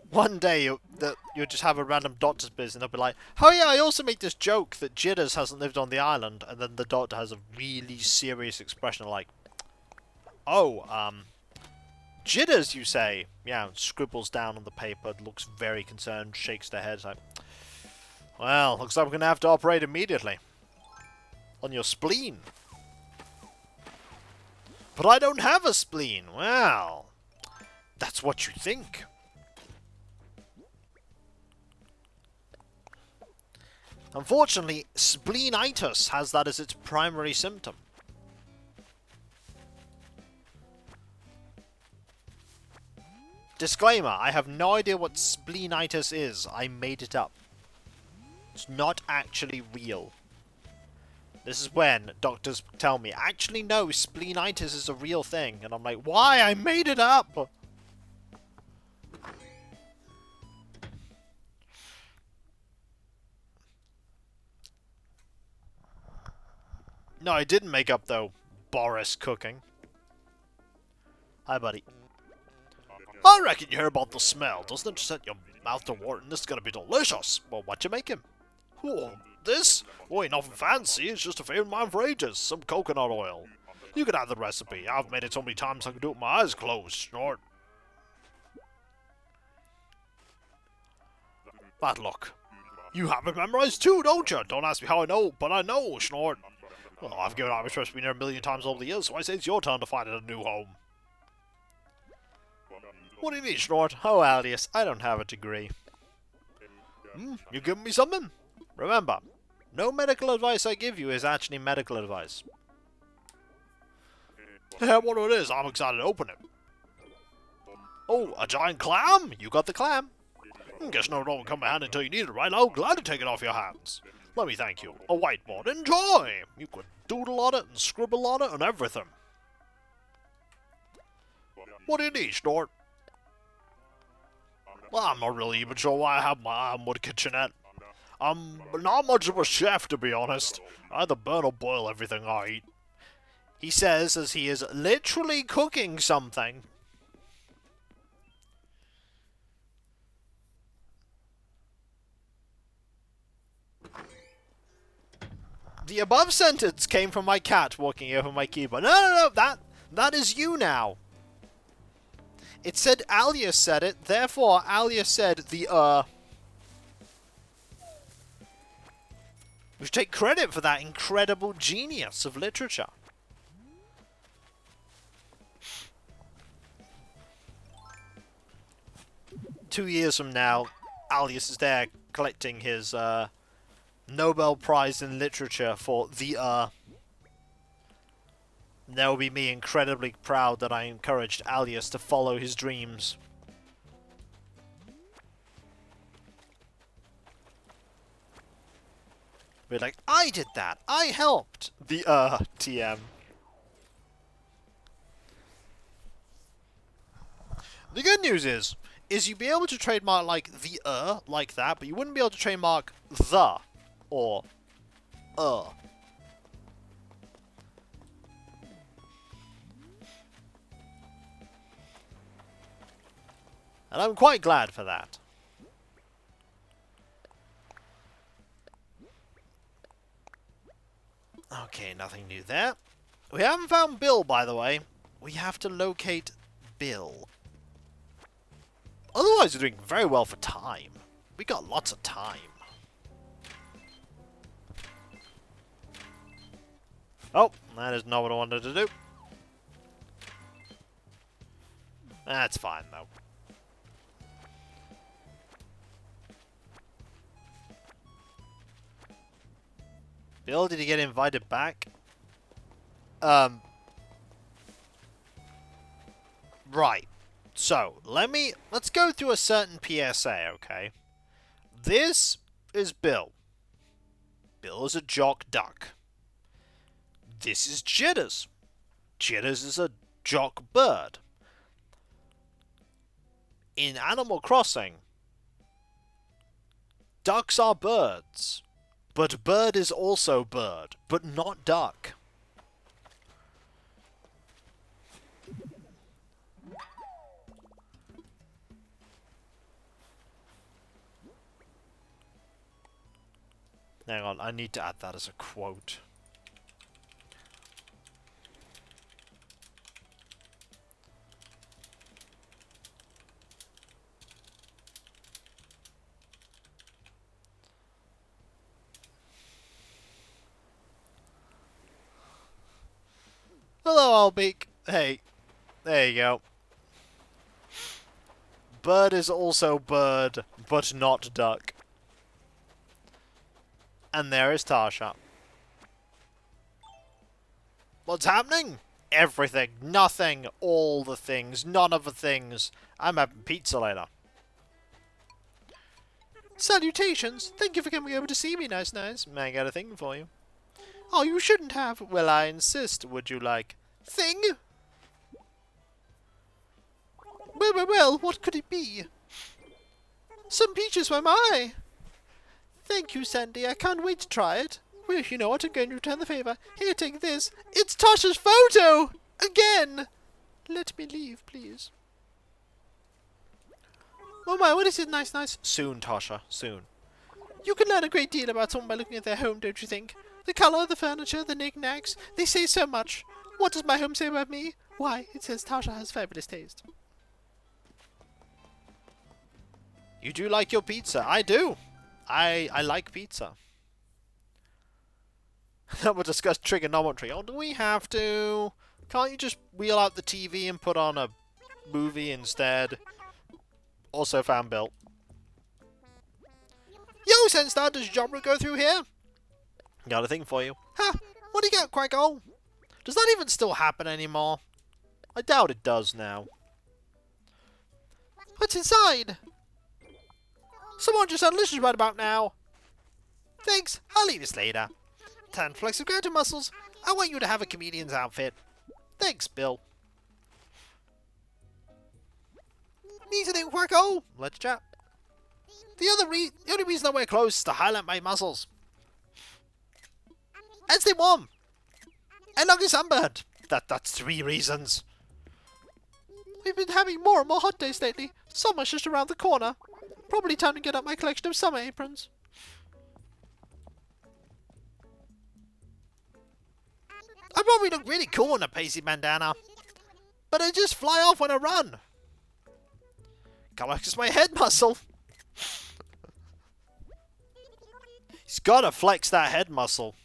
One day you'll just have a random doctor's visit and they'll be like, oh yeah, I also make this joke that Jitters hasn't lived on the island, and then the doctor has a really serious expression like, oh, Jitters, you say? Yeah, scribbles down on the paper, looks very concerned, shakes their head, like, well, looks like we're going to have to operate immediately. On your spleen. But I don't have a spleen. Well, that's what you think. Unfortunately, spleenitis has that as its primary symptom. Disclaimer, I have no idea what spleenitis is. I made it up. It's not actually real. This is when doctors tell me, actually no, spleenitis is a real thing. And I'm like, why? I made it up! No, I didn't make up though. Boris cooking. Hi, buddy. I reckon you hear about the smell. Doesn't it set your mouth to watering? This is gonna be delicious. Well, what you making? Oh, this? Oh, ain't nothing fancy. It's just a favourite of mine for ages. Some coconut oil. You can have the recipe. I've made it so many times I can do it with my eyes closed. Snort. Bad luck. You have it memorized too, don't you? Don't ask me how I know, but I know. Snort. Well, I've given out this recipe near a million times over the years, so I say it's your turn to find it a new home. What do you need, Snort? Oh, Alias, I don't have a degree. You giving me something? Remember, no medical advice I give you is actually medical advice. I wonder what it is. I'm excited to open it. Oh, a giant clam? You got the clam. Guess no one will come in handy until you need it right now. Glad to take it off your hands. Let me thank you. A whiteboard. Enjoy! You could doodle on it and scribble on it and everything. What do you need, Snort? Well, I'm not really even sure why I have my Ironwood kitchenette. I'm not much of a chef, to be honest. I either burn or boil everything I eat. He says as he is literally cooking something. The above sentence came from my cat walking over my keyboard. No, that is you now. It said Alias said it, therefore Alias said the We should take credit for that incredible genius of literature. Two years from now, Alias is there collecting his Nobel Prize in Literature for the There will be me incredibly proud that I encouraged Alias to follow his dreams. Be like, I did that! I helped! The TM. The good news is you'd be able to trademark like the like that, but you wouldn't be able to trademark the or And I'm quite glad for that. Okay, nothing new there. We haven't found Bill, by the way. We have to locate Bill. Otherwise, we're doing very well for time. We got lots of time. Oh, that is not what I wanted to do. That's fine, though. Bill, did he get invited back? Right. So, let's go through a certain PSA, okay? This is Bill. Bill is a jock duck. This is Jitters. Jitters is a jock bird. In Animal Crossing, ducks are birds. But bird is also bird, but not duck. Hang on, I need to add that as a quote. Hello, Albeak. Hey, there you go. Bird is also bird, but not duck. And there is Tasha. What's happening? Everything. Nothing. All the things. None of the things. I'm having pizza later. Salutations. Thank you for coming over to see me, nice. I got a thing for you. Oh, you shouldn't have. Well, I insist. Would you like... Thing? Well, what could it be? Some peaches for my... Thank you, Sandy. I can't wait to try it. Well, you know what? I'm going to return the favor. Here, take this. It's Tasha's photo! Again! Let me leave, please. Oh my, what is it? Nice. Soon, Tasha. Soon. You can learn a great deal about someone by looking at their home, don't you think? The colour, the furniture, the knick-knacks. They say so much. What does my home say about me? Why, it says Tasha has fabulous taste. You do like your pizza. I do. I like pizza. Then we'll discuss trigonometry. Oh, do we have to? Can't you just wheel out the TV and put on a movie instead? Also fan built. Yo, Senstar, does your job go through here? Got a thing for you. Ha! What do you get, Quacko? Does that even still happen anymore? I doubt it does now. What's inside? Someone just unleashes right about now. Thanks, I'll eat this later. 10 flex of go-to muscles. I want you to have a comedian's outfit. Thanks, Bill. Need anything, Quacko? Let's chat. The only reason I wear clothes is to highlight my muscles. As they warm. And not get sunburned. That's 3 reasons. We've been having more and more hot days lately. Summer's just around the corner. Probably time to get up my collection of summer aprons. I probably look really cool in a paisley bandana. But I just fly off when I run. Can't flex my head muscle. He's gotta flex that head muscle.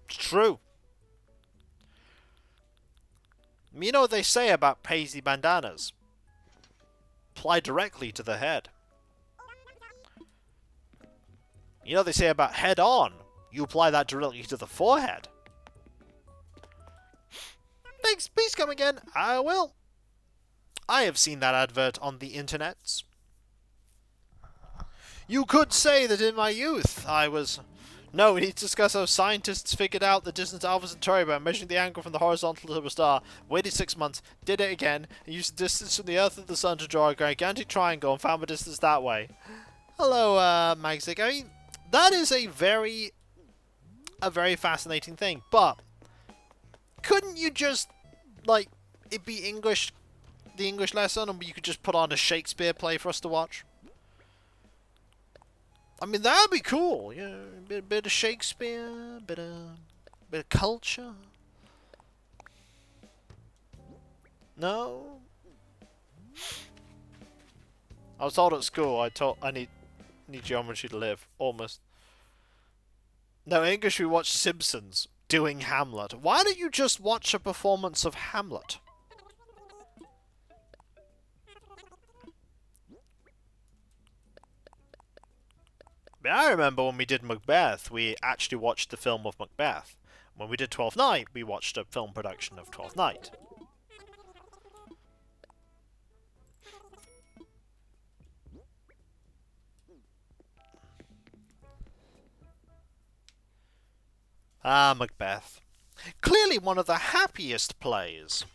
It's true. You know what they say about paisley bandanas? Apply directly to the head. You know what they say about head on? You apply that directly to the forehead. Thanks, please come again. I will. I have seen that advert on the internets. You could say that in my youth I was... No, we need to discuss how scientists figured out the distance to Alpha Centauri by measuring the angle from the horizontal to a star. Waited 6 months, did it again, and used the distance from the Earth to the Sun to draw a gigantic triangle and found the distance that way. Hello, Magzik. I mean, that is a very fascinating thing, but couldn't you just, like, it be English, the English lesson, and you could just put on a Shakespeare play for us to watch? I mean, that'd be cool. Yeah, bit of Shakespeare, bit of culture. No. I was told at school I need geometry to live. Almost. No, English we watch Simpsons doing Hamlet. Why don't you just watch a performance of Hamlet? I remember when we did Macbeth, we actually watched the film of Macbeth. When we did Twelfth Night, we watched a film production of Twelfth Night. Ah, Macbeth. Clearly one of the happiest plays.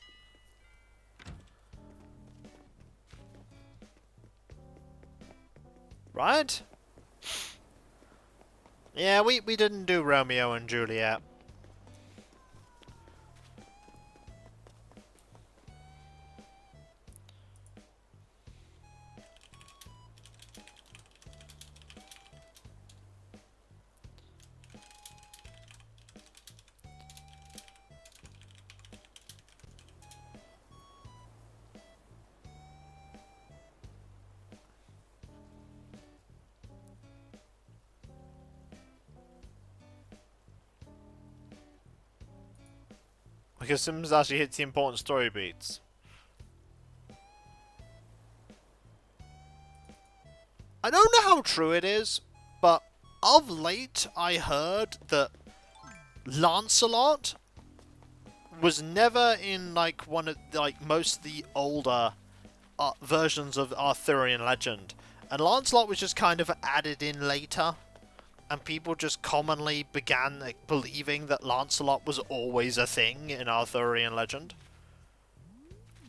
Right? Yeah, we didn't do Romeo and Juliet. Because Sims actually hits the important story beats. I don't know how true it is, but of late, I heard that Lancelot was never in, like, one of, like, most of the older versions of Arthurian legend. And Lancelot was just kind of added in later. And people just commonly began like, believing that Lancelot was always a thing in Arthurian legend.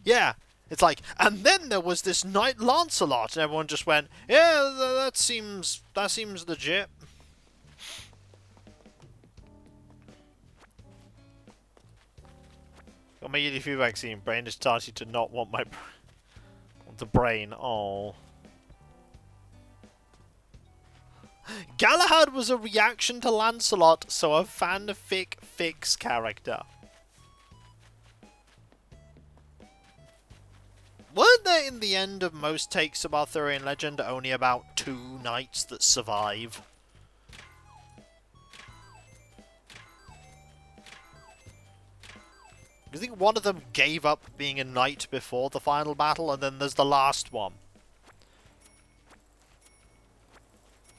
Yeah, it's like, and then there was this knight Lancelot, and everyone just went, yeah, that seems legit. Got my yearly flu vaccine. Brain is starting to not want my the brain. Oh. Galahad was a reaction to Lancelot, so a fanfic fix character. Weren't there, in the end of most takes of Arthurian legend, only about 2 knights that survive? I think one of them gave up being a knight before the final battle, and then there's the last one.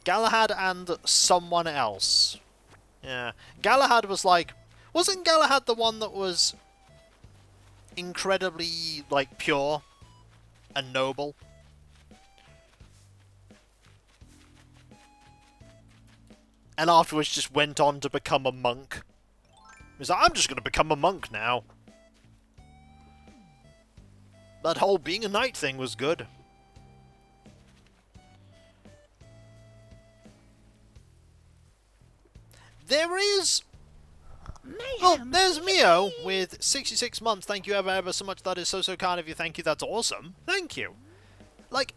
Galahad and someone else. Yeah. Galahad was like... Wasn't Galahad the one that was incredibly, like, pure and noble? And afterwards just went on to become a monk. He was like, I'm just going to become a monk now. That whole being a knight thing was good. There is... Oh, there's Mio with 66 months. Thank you ever so much. That is so kind of you. Thank you. That's awesome. Thank you. Like,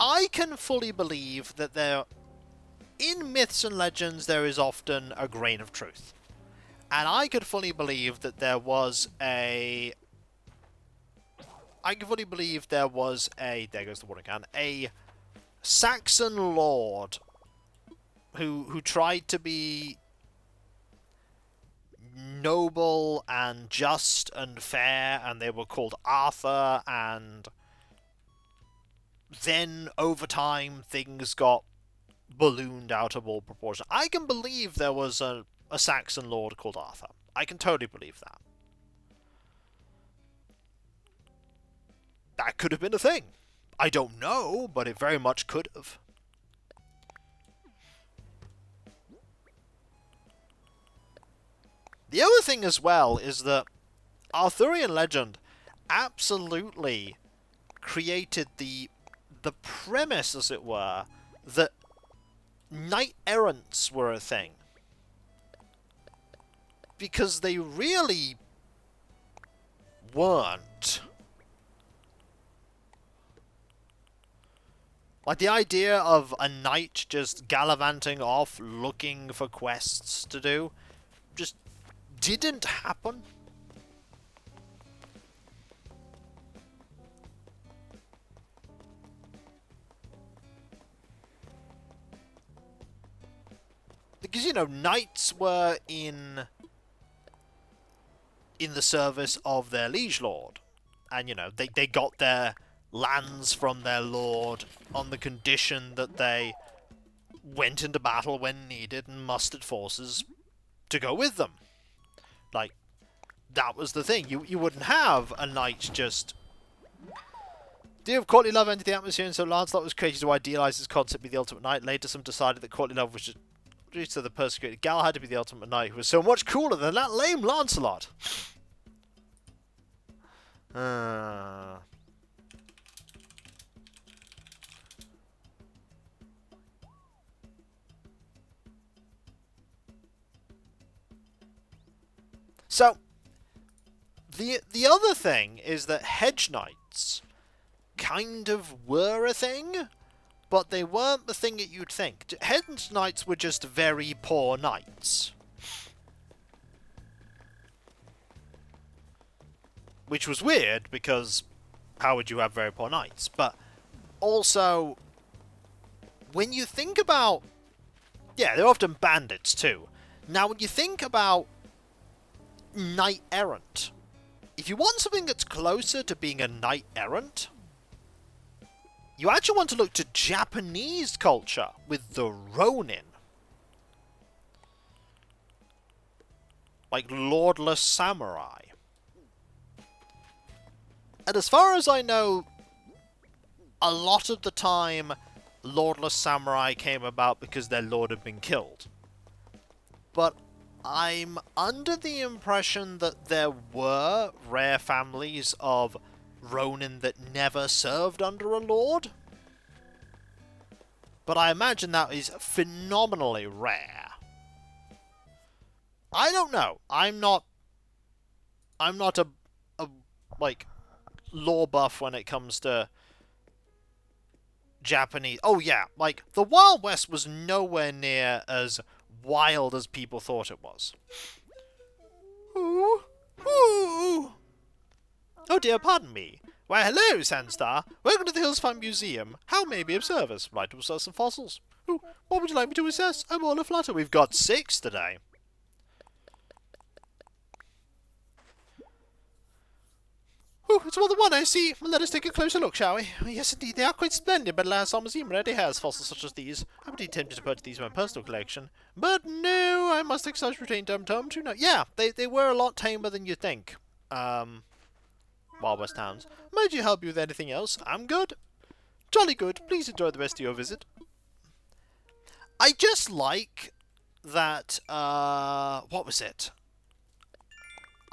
I can fully believe that there... In myths and legends, there is often a grain of truth. And I could fully believe that there was a... I can fully believe there was a... There goes the water can. A Saxon lord who tried to be noble and just and fair, and they were called Arthur, and then over time things got ballooned out of all proportion. I can believe there was a Saxon lord called Arthur. I can totally believe that. That could have been a thing. I don't know, but it very much could have. The other thing as well is that Arthurian legend absolutely created the premise, as it were, that knight-errants were a thing. Because they really weren't. Like, the idea of a knight just gallivanting off looking for quests to do just didn't happen. Because, you know, knights were in the service of their liege lord. And, you know, they got their lands from their lord on the condition that they went into battle when needed and mustered forces to go with them. Like, that was the thing. You wouldn't have a knight just... The idea of courtly love entered the atmosphere, and so Lancelot was created to idealise his concept be the ultimate knight. Later, some decided that courtly love was just due to the persecuted Galahad to be the ultimate knight, who was so much cooler than that lame Lancelot. So, the other thing is that hedge knights kind of were a thing, but they weren't the thing that you'd think. Hedge knights were just very poor knights. Which was weird, because how would you have very poor knights? But also, when you think about... Yeah, they're often bandits too. Now, when you think about knight-errant, if you want something that's closer to being a knight-errant, you actually want to look to Japanese culture with the Ronin. like lordless samurai. And as far as I know, a lot of the time, lordless samurai came about because their lord had been killed. But I'm under the impression that there were rare families of Ronin that never served under a lord. But I imagine that is phenomenally rare. I don't know. I'm not a like lore buff when it comes to Japanese. Oh yeah, like the Wild West was nowhere near as wild as people thought it was. Ooh, ooh. Oh dear, pardon me. Why, hello, Sandstar. Welcome to the Hills Farm Museum. How may I be of service? I'd like to assess some fossils. Ooh, what would you like me to assess? I'm all aflutter. We've got 6 today. Ooh, it's more than one, I see. Well, let us take a closer look, shall we? Yes, indeed, they are quite splendid, but alas, our museum already has fossils such as these. I would be tempted to purchase these for my personal collection. But no, I must exercise retain Tom to know. Yeah, they were a lot tamer than you think. Wild West towns. Might you help you with anything else? I'm good. Jolly good. Please enjoy the rest of your visit. I just like that, what was it?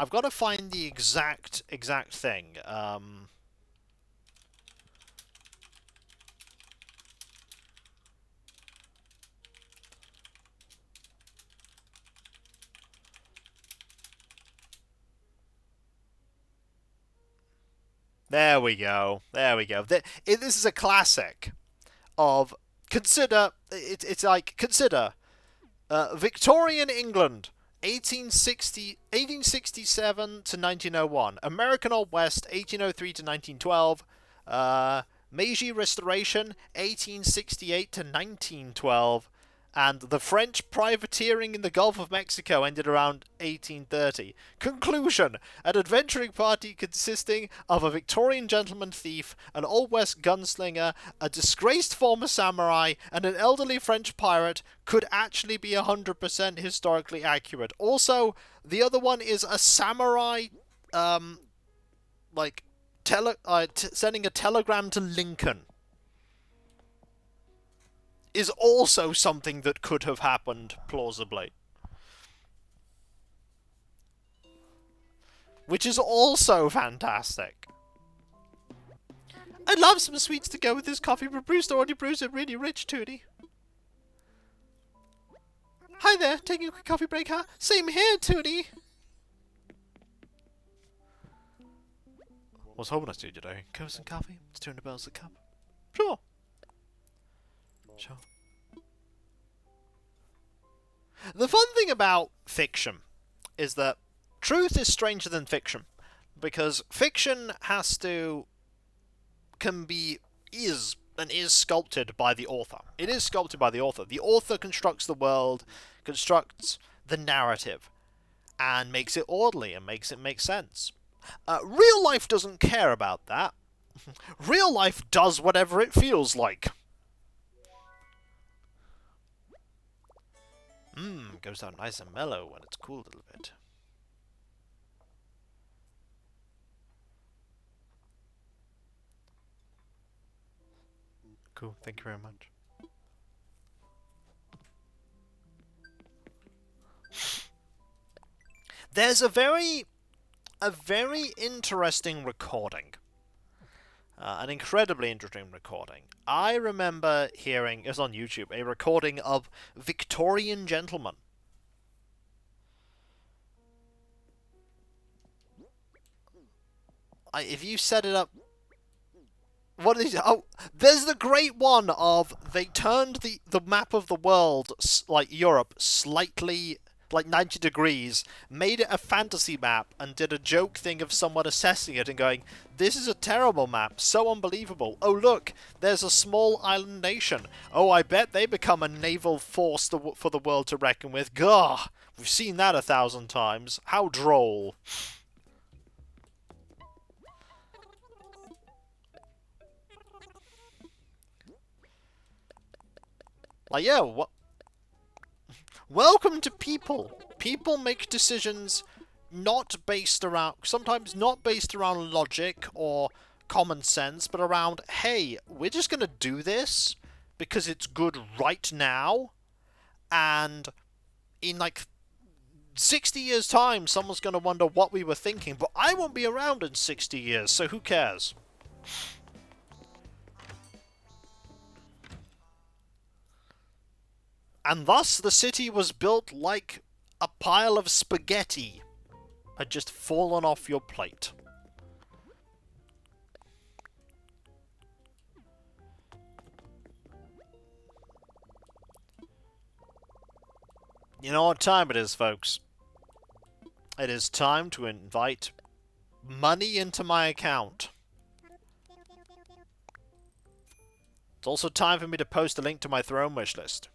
I've got to find the exact thing. There we go. There we go. This is a classic of consider. It's like consider Victorian England, 1867 to 1901. American Old West, 1803 to 1912. Meiji Restoration, 1868 to 1912. And the French privateering in the Gulf of Mexico ended around 1830. Conclusion: an adventuring party consisting of a Victorian gentleman thief, an Old West gunslinger, a disgraced former samurai, and an elderly French pirate could actually be 100% historically accurate. Also, the other one is a samurai, sending a telegram to Lincoln. Is also something that could have happened plausibly. Which is also fantastic. I'd love some sweets to go with this coffee, but Bruce already brews it really rich, Tootie. Hi there, taking a quick coffee break, huh? Same here, Tootie. What's hoping to do today? Go some coffee? It's 200 bells a cup. Sure. Sure. The fun thing about fiction is that truth is stranger than fiction, because fiction is sculpted by the author. It is sculpted by the author. The author constructs the world, constructs the narrative, and makes it orderly and makes it make sense. Real life doesn't care about that. Real life does whatever it feels like. Goes down nice and mellow when it's cooled a little bit. Cool, thank you very much. There's a very interesting recording. An incredibly interesting recording. I remember hearing, it was on YouTube, a recording of Victorian gentlemen. If you set it up... What is it? Oh, there's the great one of they turned the map of the world, like Europe, slightly... like 90 degrees, made it a fantasy map, and did a joke thing of someone assessing it and going, this is a terrible map, so unbelievable. Oh look, there's a small island nation. Oh, I bet they become a naval force for the world to reckon with. Gah, we've seen that 1,000 times. How droll. Like, yeah, what? Welcome to people people make decisions sometimes not based around logic or common sense, but around, hey, we're just gonna do this because it's good right now, and in like 60 years time someone's gonna wonder what we were thinking, but I won't be around in 60 years, so who cares? And thus the city was built like a pile of spaghetti had just fallen off your plate. You know what time it is, folks? It is time to invite money into my account. It's also time for me to post a link to my throne wish list.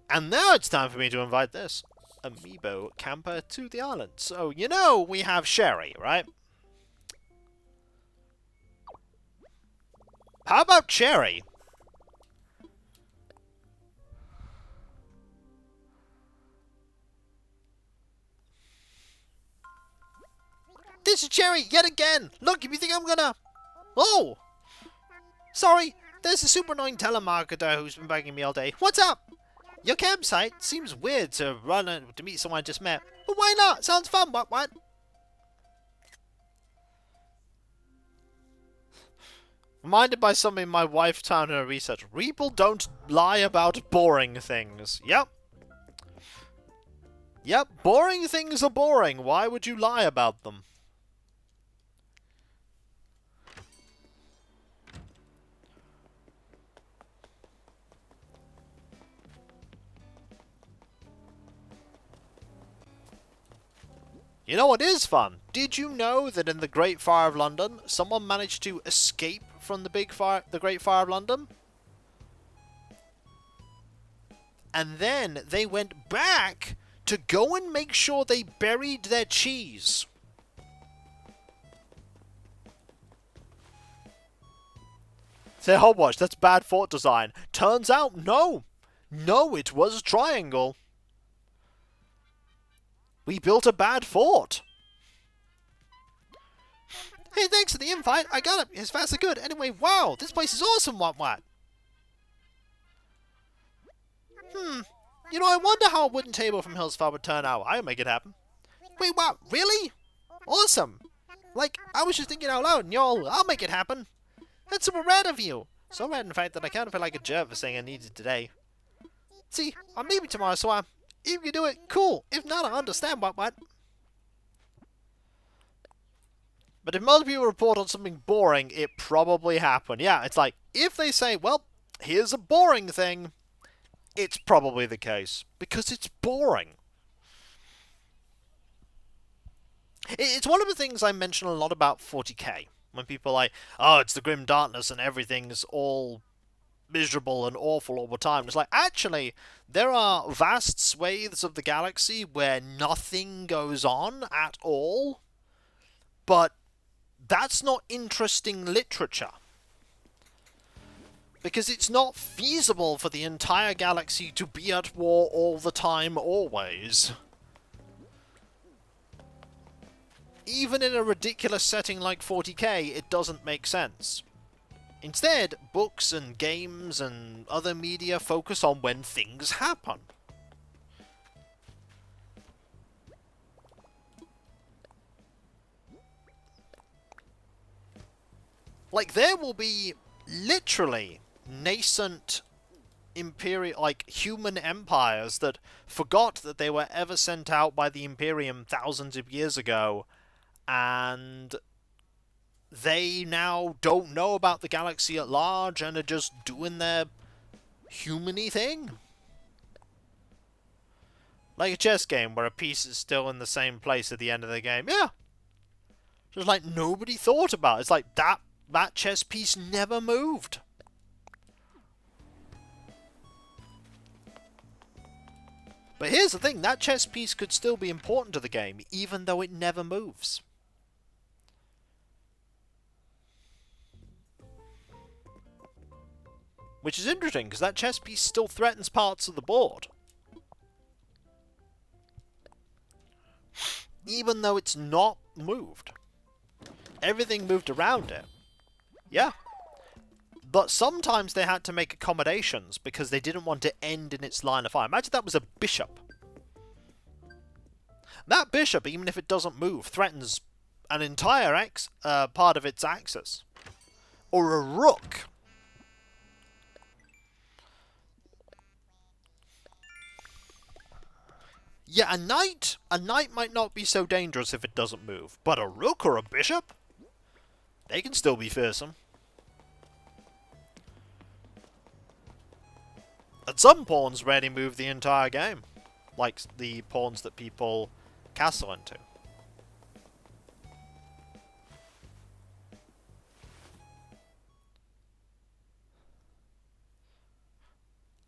And now it's time for me to invite this amiibo camper to the island. So, you know, we have Sherry, right? How about Cherry? This is Cherry yet again! Look, if you think I'm gonna... Oh! Sorry, there's a super annoying telemarketer who's been bugging me all day. What's up? Your campsite seems weird to to meet someone I just met. But why not? Sounds fun, what? Reminded by something my wife found in her research. People don't lie about boring things. Yep. Yep, boring things are boring. Why would you lie about them? You know what is fun? Did you know that in the Great Fire of London, someone managed to escape from the Great Fire of London? And then they went back to go and make sure they buried their cheese. Say, oh, watch, that's bad fort design. Turns out, no. No, it was a triangle. We built a bad fort. Hey, thanks for the invite. I got it. It's fast and good. Anyway, wow, this place is awesome, what? You know, I wonder how a wooden table from Hillsfar would turn out. I'll make it happen. Wait, what? Really? Awesome. Like, I was just thinking out loud, and I'll make it happen. That's super rad of you. So rad, in fact, that I kind of feel like a jerk for saying I need it today. See, I'm leaving tomorrow, so if you can do it, cool. If not, I understand, what? But if most people report on something boring, it probably happened. Yeah, it's like, if they say, well, here's a boring thing, it's probably the case. Because it's boring. It's one of the things I mention a lot about 40k. When people are like, oh, it's the grim darkness and everything's all miserable and awful all the time. It's like, actually, there are vast swathes of the galaxy where nothing goes on at all. But that's not interesting literature. Because it's not feasible for the entire galaxy to be at war all the time, always. Even in a ridiculous setting like 40k, it doesn't make sense. Instead, books and games and other media focus on when things happen. Like, there will be literally nascent human empires that forgot that they were ever sent out by the Imperium thousands of years ago, and they now don't know about the galaxy at large and are just doing their human-y thing. Like a chess game where a piece is still in the same place at the end of the game. Yeah. Just like nobody thought about it. It's like that chess piece never moved. But here's the thing, that chess piece could still be important to the game, even though it never moves. Which is interesting, because that chess piece still threatens parts of the board. Even though it's not moved. Everything moved around it. Yeah. But sometimes they had to make accommodations because they didn't want to end in its line of fire. Imagine that was a bishop. That bishop, even if it doesn't move, threatens an entire part of its axis. Or a rook. Yeah, a knight might not be so dangerous if it doesn't move. But a rook or a bishop? They can still be fearsome. And some pawns rarely move the entire game. Like the pawns that people castle into.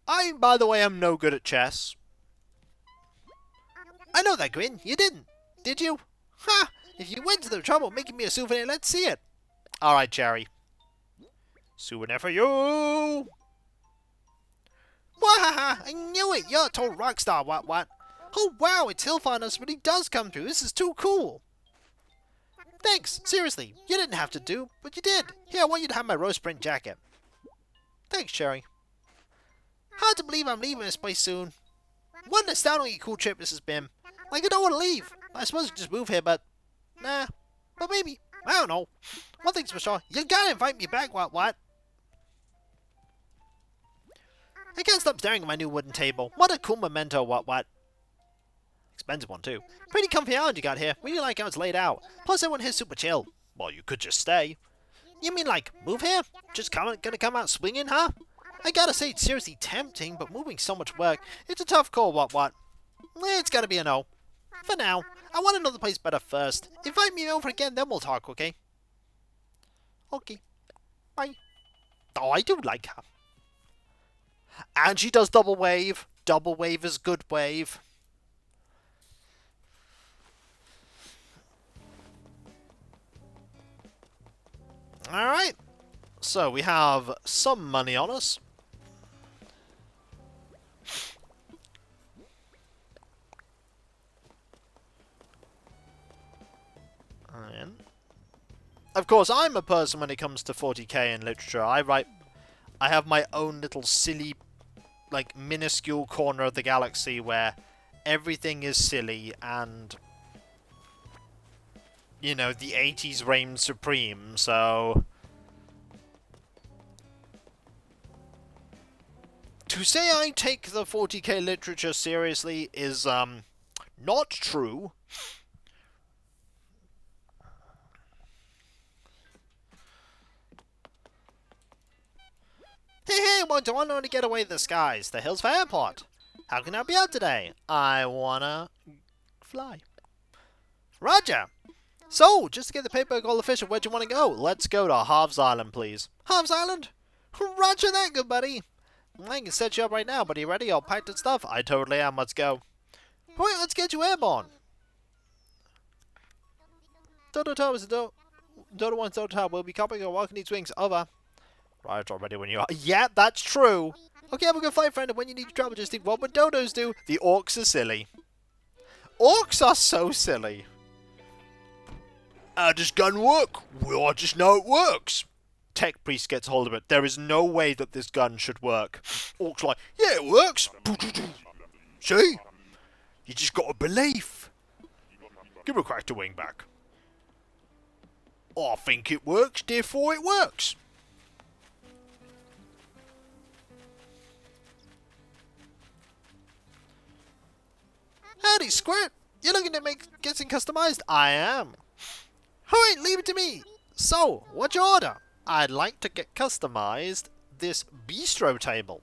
I, by the way, am no good at chess. I know that, Grin. You didn't. Did you? Ha! If you went to the trouble of making me a souvenir, let's see it. Alright, Cherry. Souvenir for you! Wahaha! I knew it! You're a total rock star, what? Oh wow, it's Hillfinders, but he does come through. This is too cool! Thanks, seriously. You didn't have to do, but you did. Here, I want you to have my rose print jacket. Thanks, Cherry. Hard to believe I'm leaving this place soon. What an astoundingly cool trip this has been. Like, I don't want to leave. I suppose I could just move here, but... Nah. But maybe. I don't know. One thing's for sure. You gotta invite me back, what? I can't stop staring at my new wooden table. What a cool memento, what? Expensive one, too. Pretty comfy island you got here. Really like how it's laid out. Plus, everyone here's super chill. Well, you could just stay. You mean, like, move here? Just gonna come out swinging, huh? I gotta say, it's seriously tempting, but moving so much work, it's a tough call, what? It's gotta be a no. For now, I want to know the place better first. Invite me over again, then we'll talk, okay? Okay. Bye. Oh, I do like her. And she does double wave. Double wave is good wave. Alright. So, we have some money on us. And of course, I'm a person when it comes to 40k in literature. I have my own little silly, like, minuscule corner of the galaxy where everything is silly and, you know, the 80s reign supreme, so... To say I take the 40k literature seriously is, not true. Hey, what do I want to get away to the skies? The hills for airport. How can I be out today? I wanna fly. Roger. So, just to get the paperwork all official, where do you want to go? Let's go to Harv's Island, please. Harv's Island? Roger that, good buddy. I can set you up right now, but are you ready? All packed and stuff? I totally am. Let's go. Wait, let's get you airborne. Dodo Tower is Dodo 1 Dodo Tower. We'll be copying your walking needs wings. Over. Right, already when you are. Yeah, that's true. Okay, have a good flight, friend. And when you need trouble, just think, what would dodos do? The orcs are silly. Orcs are so silly. How does gun work? Well, I just know it works. Tech Priest gets hold of it. There is no way that this gun should work. Orcs like, yeah, it works. See? You just got to believe. Give a crack to wing back. I think it works, therefore it works. Howdy, Squirt! You're looking to make getting customized? I am. Alright, leave it to me. So, what's your order? I'd like to get customized this bistro table.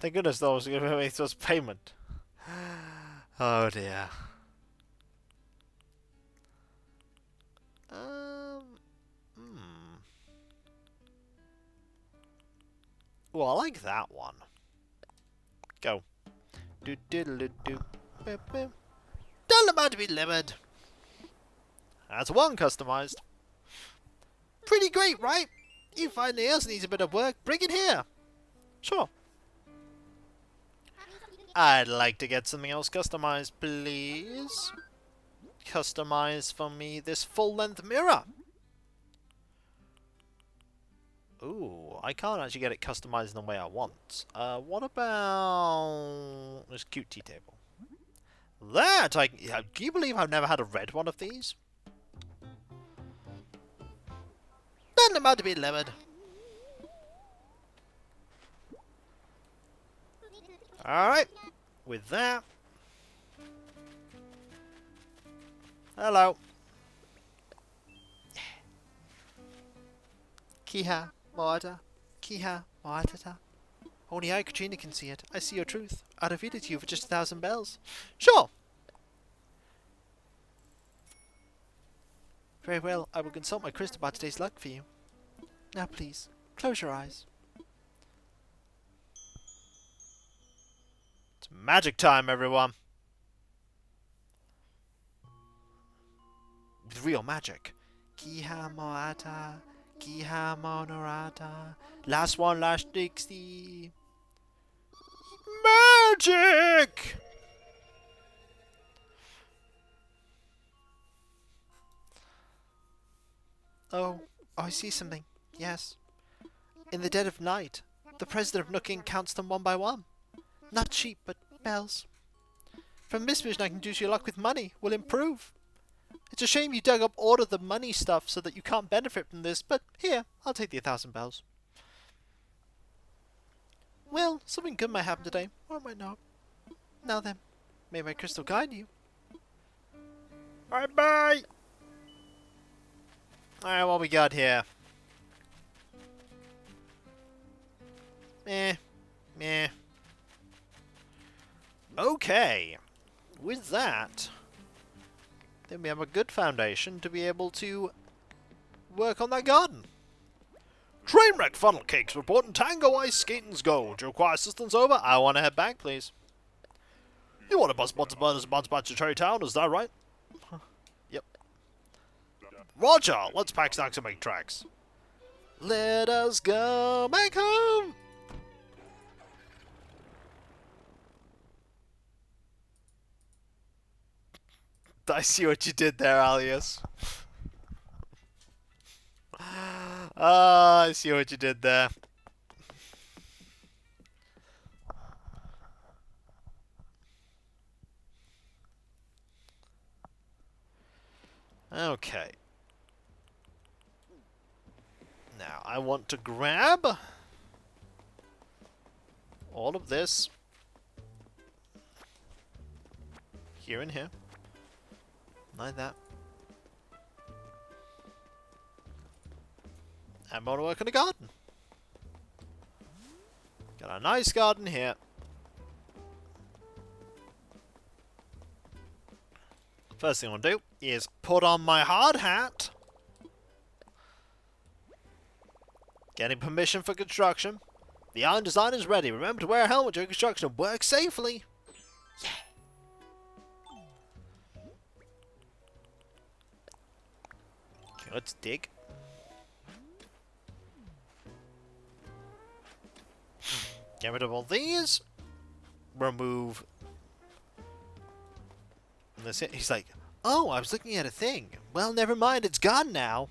Thank goodness though, it was payment. Oh dear. Hmm. Well, I like that one. Go. Do diddle do. Tell them about to be delivered. That's one customized. Pretty great, right? You find anything else needs a bit of work, bring it here. Sure. I'd like to get something else customized, please. Customize for me this full-length mirror. Ooh, I can't actually get it customized in the way I want. What about this cute tea table? That can you believe I've never had a red one of these? Then about to be delivered. Alright, with that. Hello. Kiha, Moata. Kiha, Moatata. Only I, Katrina, can see it. I see your truth. I'd reveal it to you for just 1,000 bells. Sure. Very well, I will consult my crystal about today's luck for you. Now please, close your eyes. It's magic time, everyone. With real magic. Kiha Moata, Kiha Monorata. Last one, last 60. Magic! Oh, I see something. Yes. In the dead of night, the president of Nooking counts them one by one. Not sheep, but bells. From this vision I can induce your luck with money. Will improve. It's a shame you dug up all of the money stuff so that you can't benefit from this, but here, I'll take the 1,000 bells. Well, something good might happen today, or it might not. Now then, may my crystal guide you. Bye-bye! Alright, what we got here? Meh. Okay. With that, then we have a good foundation to be able to work on that garden. Trainwreck funnel cakes reporting Tango Ice Skating's go. Do you require assistance over? I want to head back, please. You want to bust butts back to Cherry Town, is that right? Yep. Roger, let's pack snacks and make tracks. Let us go back home! I see what you did there, Alias. I see what you did there. Okay. Now, I want to grab all of this here and here. Like that. I'm going to work in a garden. Got a nice garden here. First thing I want to do is put on my hard hat. Getting permission for construction. The iron design is ready. Remember to wear a helmet during construction and work safely. Yeah. Okay, let's dig. Get rid of all these. Remove. And that's it. He's like, oh, I was looking at a thing. Well, never mind. It's gone now.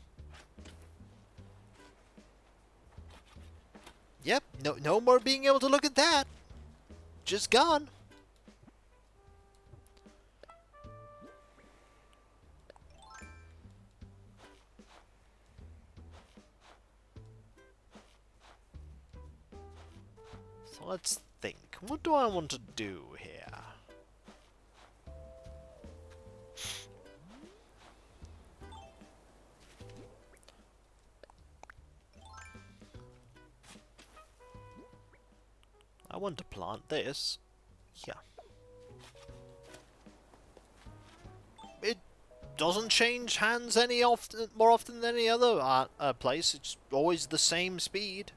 Yep. No more being able to look at that. Just gone. So let's think. What do I want to do here? I want to plant this. Yeah. It doesn't change hands more often than any other place. It's always the same speed.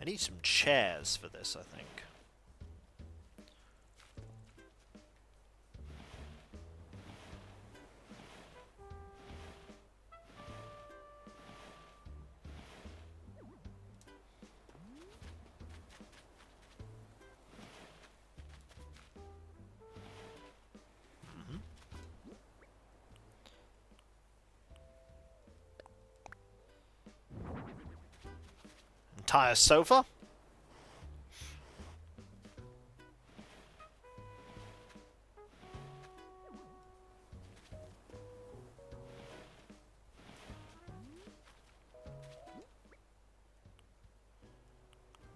I need some chairs for this, I think. Entire sofa?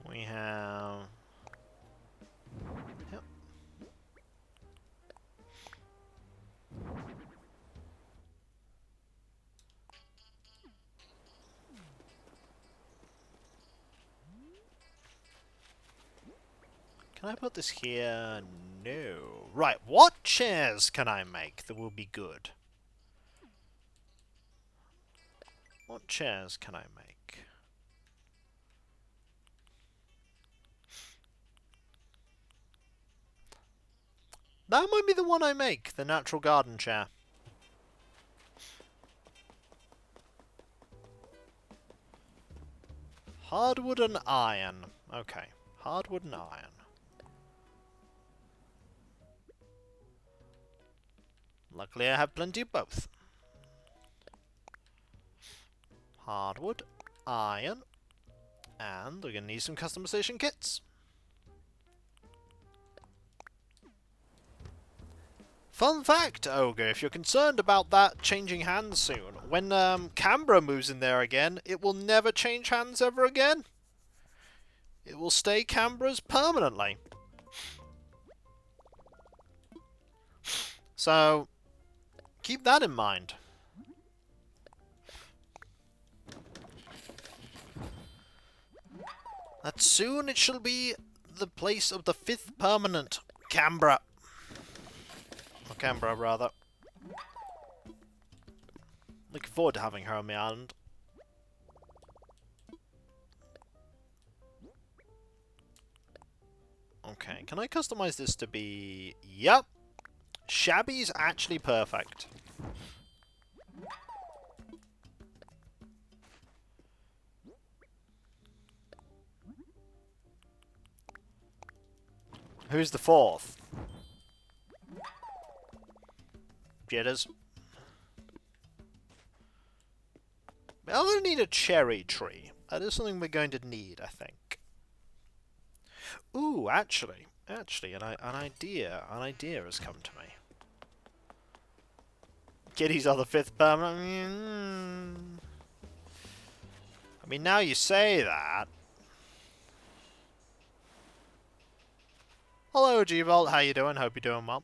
We have... Yep. Can I put this here? No. Right, what chairs can I make that will be good? What chairs can I make? That might be the one I make, the natural garden chair. Hardwood and iron. Okay, hardwood and iron. Luckily I have plenty of both. Hardwood, iron, and we're going to need some customization kits. Fun fact, Ogre, if you're concerned about that changing hands soon, when Canberra moves in there again, it will never change hands ever again. It will stay Canberra's permanently. So, keep that in mind. That soon it shall be the place of the 5th permanent Canberra. Or Canberra, rather. Looking forward to having her on the island. Okay, can I customize this to be... Yep! Shabby's actually perfect. Who's the 4th? Jitters. I'm going to need a cherry tree. That is something we're going to need, I think. Ooh, actually, an idea has come to me. Kitties are the 5th permanent. I mean, now you say that. Hello, G-Vault. How you doing? Hope you're doing well.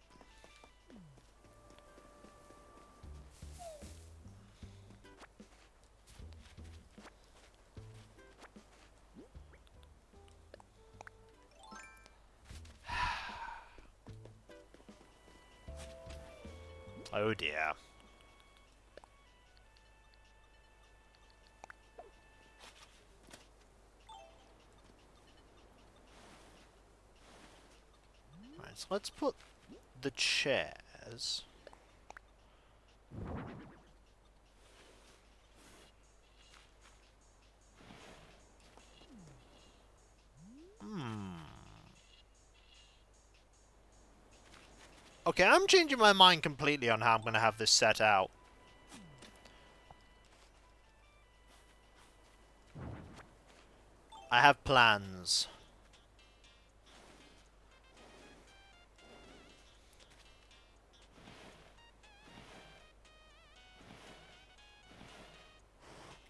Oh dear. Right, so let's put the chairs. Okay, I'm changing my mind completely on how I'm going to have this set out. I have plans.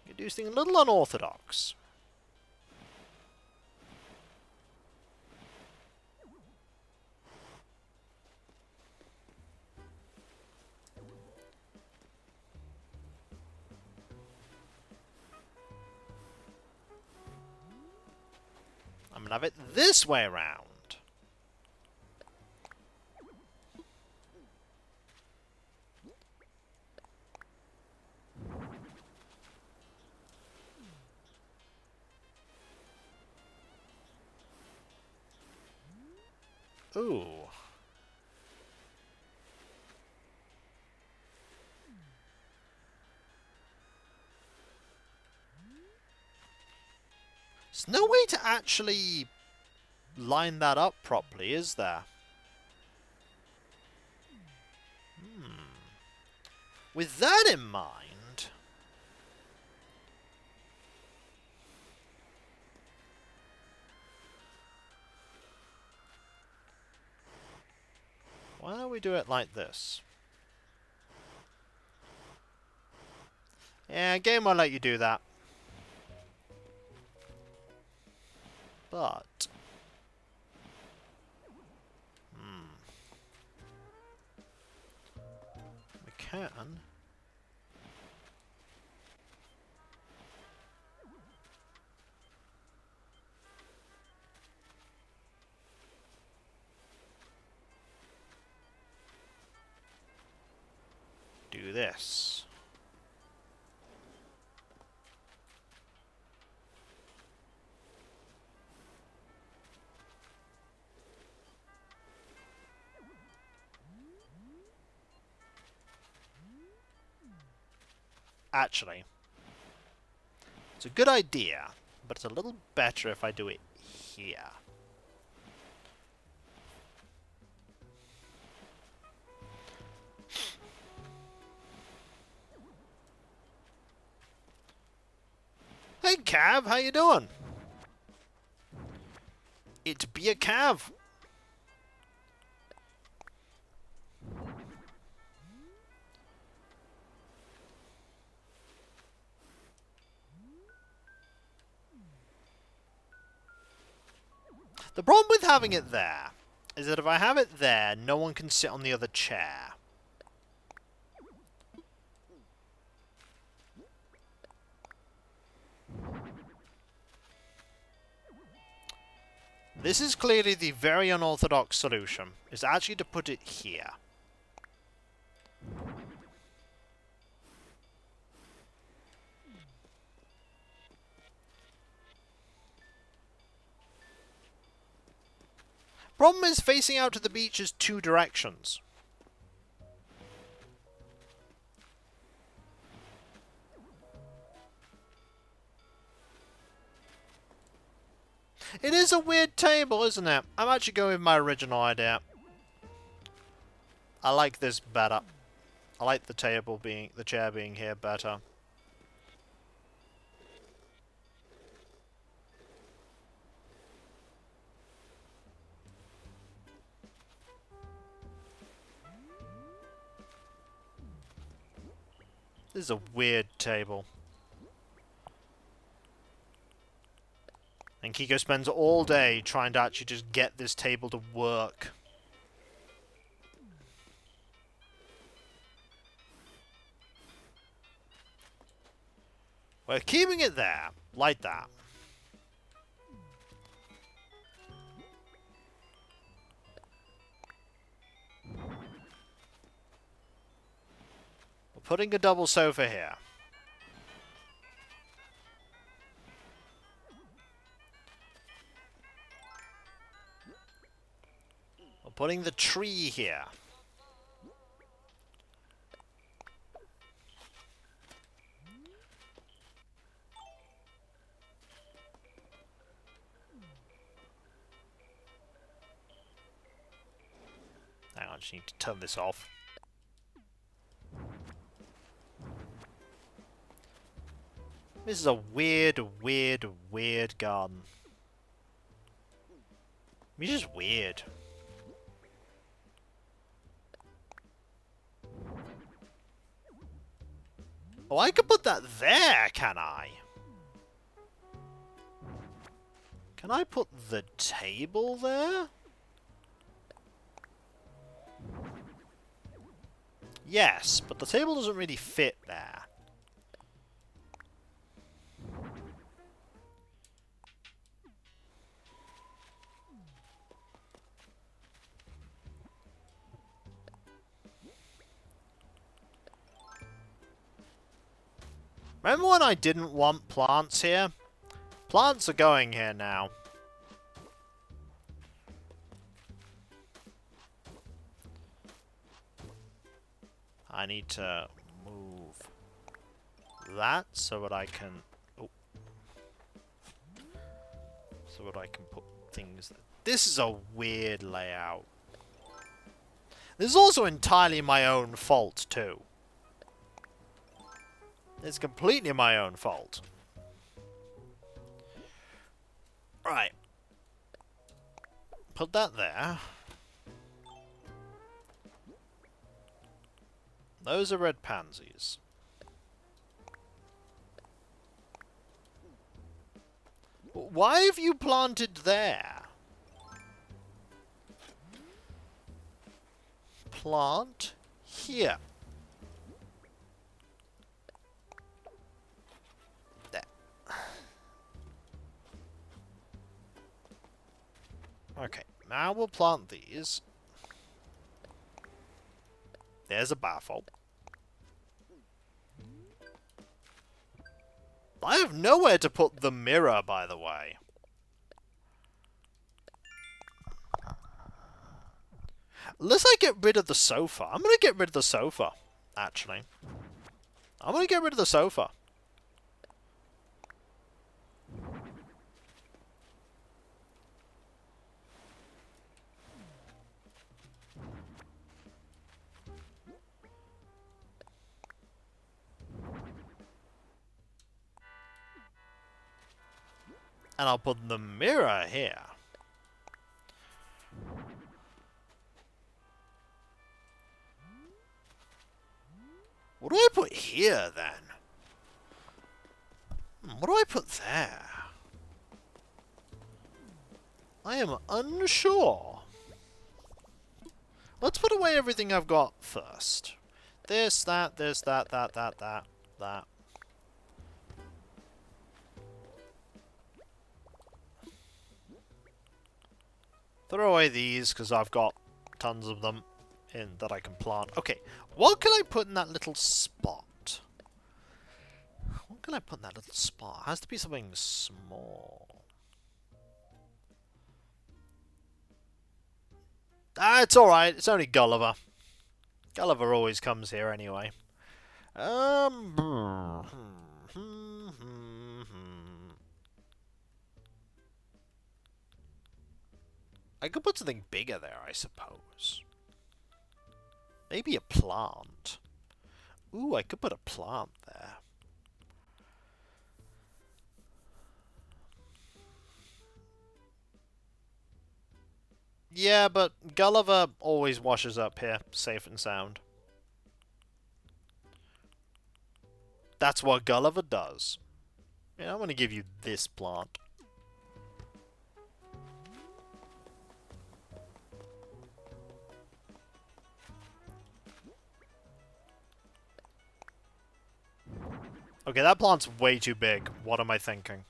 You do something a little unorthodox. and have it this way around. Ooh. There's no way to actually line that up properly, is there? With that in mind... why don't we do it like this? Yeah, game won't let you do that. But... we can... do this. Actually, it's a good idea, but it's a little better if I do it here. Hey, Cav, how you doing? It be a Cav. The problem with having it there is that if I have it there, no one can sit on the other chair. This is clearly the very unorthodox solution, is actually to put it here. Problem is, facing out to the beach is two directions. It is a weird table, isn't it? I'm actually going with my original idea. I like this better. I like the chair being here better. This is a weird table. And Kiko spends all day trying to actually just get this table to work. We're keeping it there, like that. We're putting a double sofa here. We're putting the tree here. Hang on, I just need to turn this off. This is a weird, weird, weird garden. It's just weird. Oh, I could put that there, can I? Can I put the table there? Yes, but the table doesn't really fit there. Remember when I didn't want plants here? Plants are going here now. I need to move that so that I can... Oh. So that I can put things... This is a weird layout. This is also entirely my own fault, too. It's completely my own fault. Right. Put that there. Those are red pansies. Why have you planted there? Plant here. There. Okay, now we'll plant these. There's a baffle. I have nowhere to put the mirror, by the way. Unless I get rid of the sofa. I'm going to get rid of the sofa, actually. I'm going to get rid of the sofa. And I'll put the mirror here. What do I put here, then? What do I put there? I am unsure. Let's put away everything I've got first. This, that, that. Throw away these, because I've got tons of them in that I can plant. Okay, what can I put in that little spot? What can I put in that little spot? It has to be something small. Ah, it's alright. It's only Gulliver. Gulliver always comes here anyway. I could put something bigger there, I suppose. Maybe a plant. Ooh, I could put a plant there. Yeah, but Gulliver always washes up here, safe and sound. That's what Gulliver does. Yeah, I'm going to give you this plant. Okay, that plant's way too big. What am I thinking?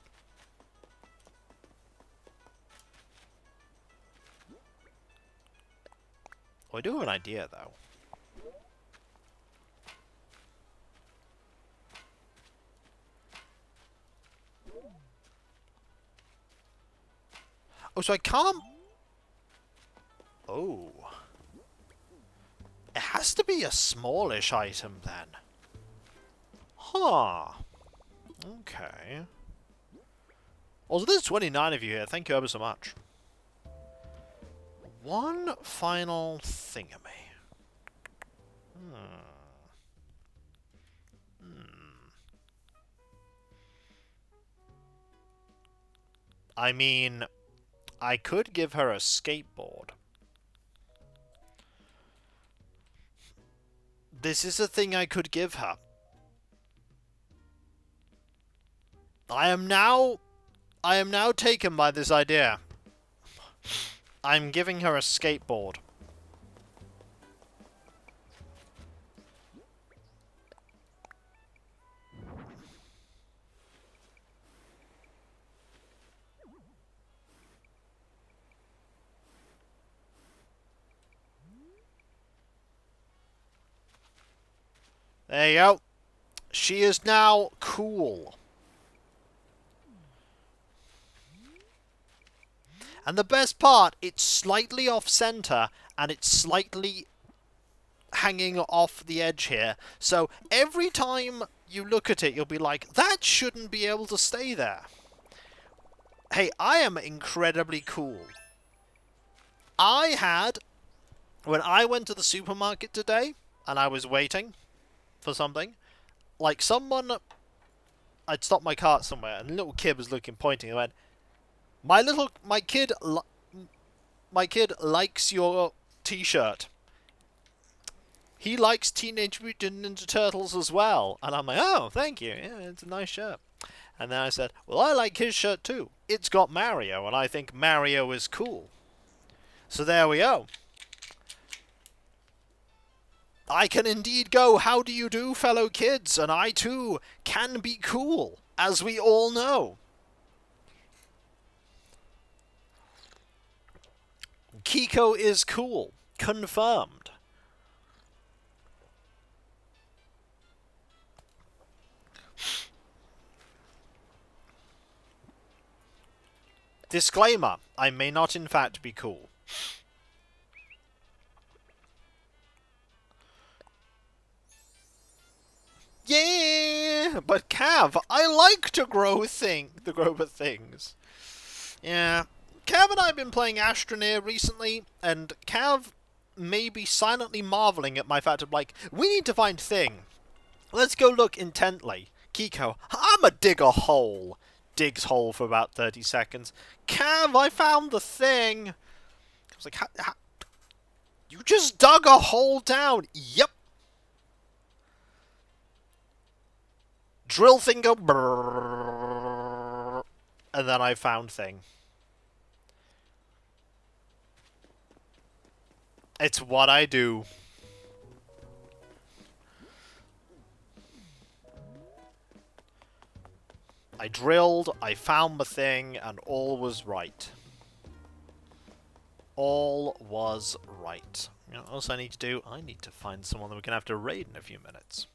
Well, I do have an idea, though. Oh, so I can't... Oh. It has to be a smallish item, then. Huh. Okay. Also, there's 29 of you here. Thank you ever so much. One final thingamy. I mean, I could give her a skateboard. This is a thing I could give her. I am now taken by this idea. I'm giving her a skateboard. There you go. She is now cool. And the best part, it's slightly off-center, and it's slightly hanging off the edge here. So every time you look at it, you'll be like, that shouldn't be able to stay there. Hey, I am incredibly cool. When I went to the supermarket today, and I was waiting for something, like I'd stopped my cart somewhere, and a little kid was pointing, and went, my kid likes your t-shirt. He likes Teenage Mutant Ninja Turtles as well. And I'm like, oh, thank you. Yeah, it's a nice shirt. And then I said, well, I like his shirt too. It's got Mario, and I think Mario is cool. So there we go. I can indeed go, how do you do, fellow kids? And I too can be cool, as we all know. Kiko is cool. Confirmed. Disclaimer, I may not in fact be cool. Yeah, but Cav, I like to grow things. Yeah, Cav and I have been playing Astroneer recently, and Cav may be silently marveling at my fact of like, we need to find thing. Let's go look intently. Kiko, I'ma dig a hole. Digs hole for about 30 seconds. Cav, I found the thing. I was like, you just dug a hole down. Yep. Drill thing go brrrr, and then I found thing. It's what I do. I drilled, I found the thing, and all was right. All was right. You know what else I need to do? I need to find someone that we're going to have to raid in a few minutes.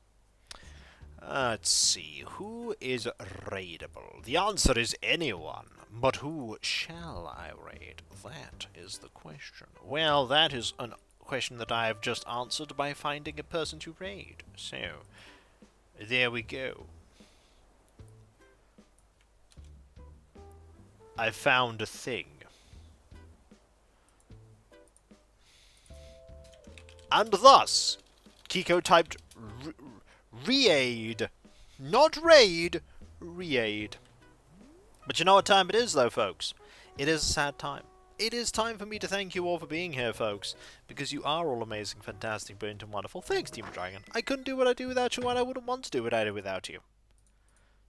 Let's see. Who is raidable? The answer is anyone. But who shall I raid? That is the question. Well, that is a question that I have just answered by finding a person to raid. So, there we go. I found a thing. And thus, Kiko typed Reaid. Not raid, Reaid. But you know what time it is, though, folks? It is a sad time. It is time for me to thank you all for being here, folks, because you are all amazing, fantastic, brilliant, and wonderful. Thanks, Team Dragon. I couldn't do what I do without you, and I wouldn't want to do what I do without you.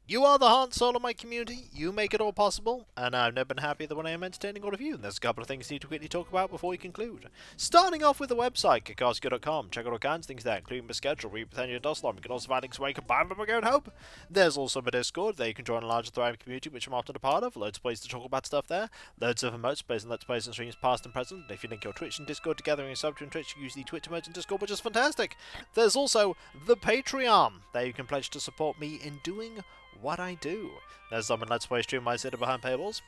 You are the heart and soul of my community, you make it all possible, and I've never been happier than when I am entertaining all of you. And there's a couple of things I need to quickly talk about before we conclude. Starting off with the website, kikoski.com. Check out all kinds of things there, including my schedule, Represent Your Dust Alarm. You can also find links where you can buy my own hope. There's also my Discord, there you can join a larger thriving community, which I'm often a part of. Loads of places to talk about stuff there. Loads of emotes, plays and let's plays and streams past and present. And if you link your Twitch and Discord together and you sub to Twitch, you use the Twitch emotes and Discord, which is fantastic. There's also the Patreon. There you can pledge to support me in doing what I do. There's some Let's Play stream I sit behind paywalls,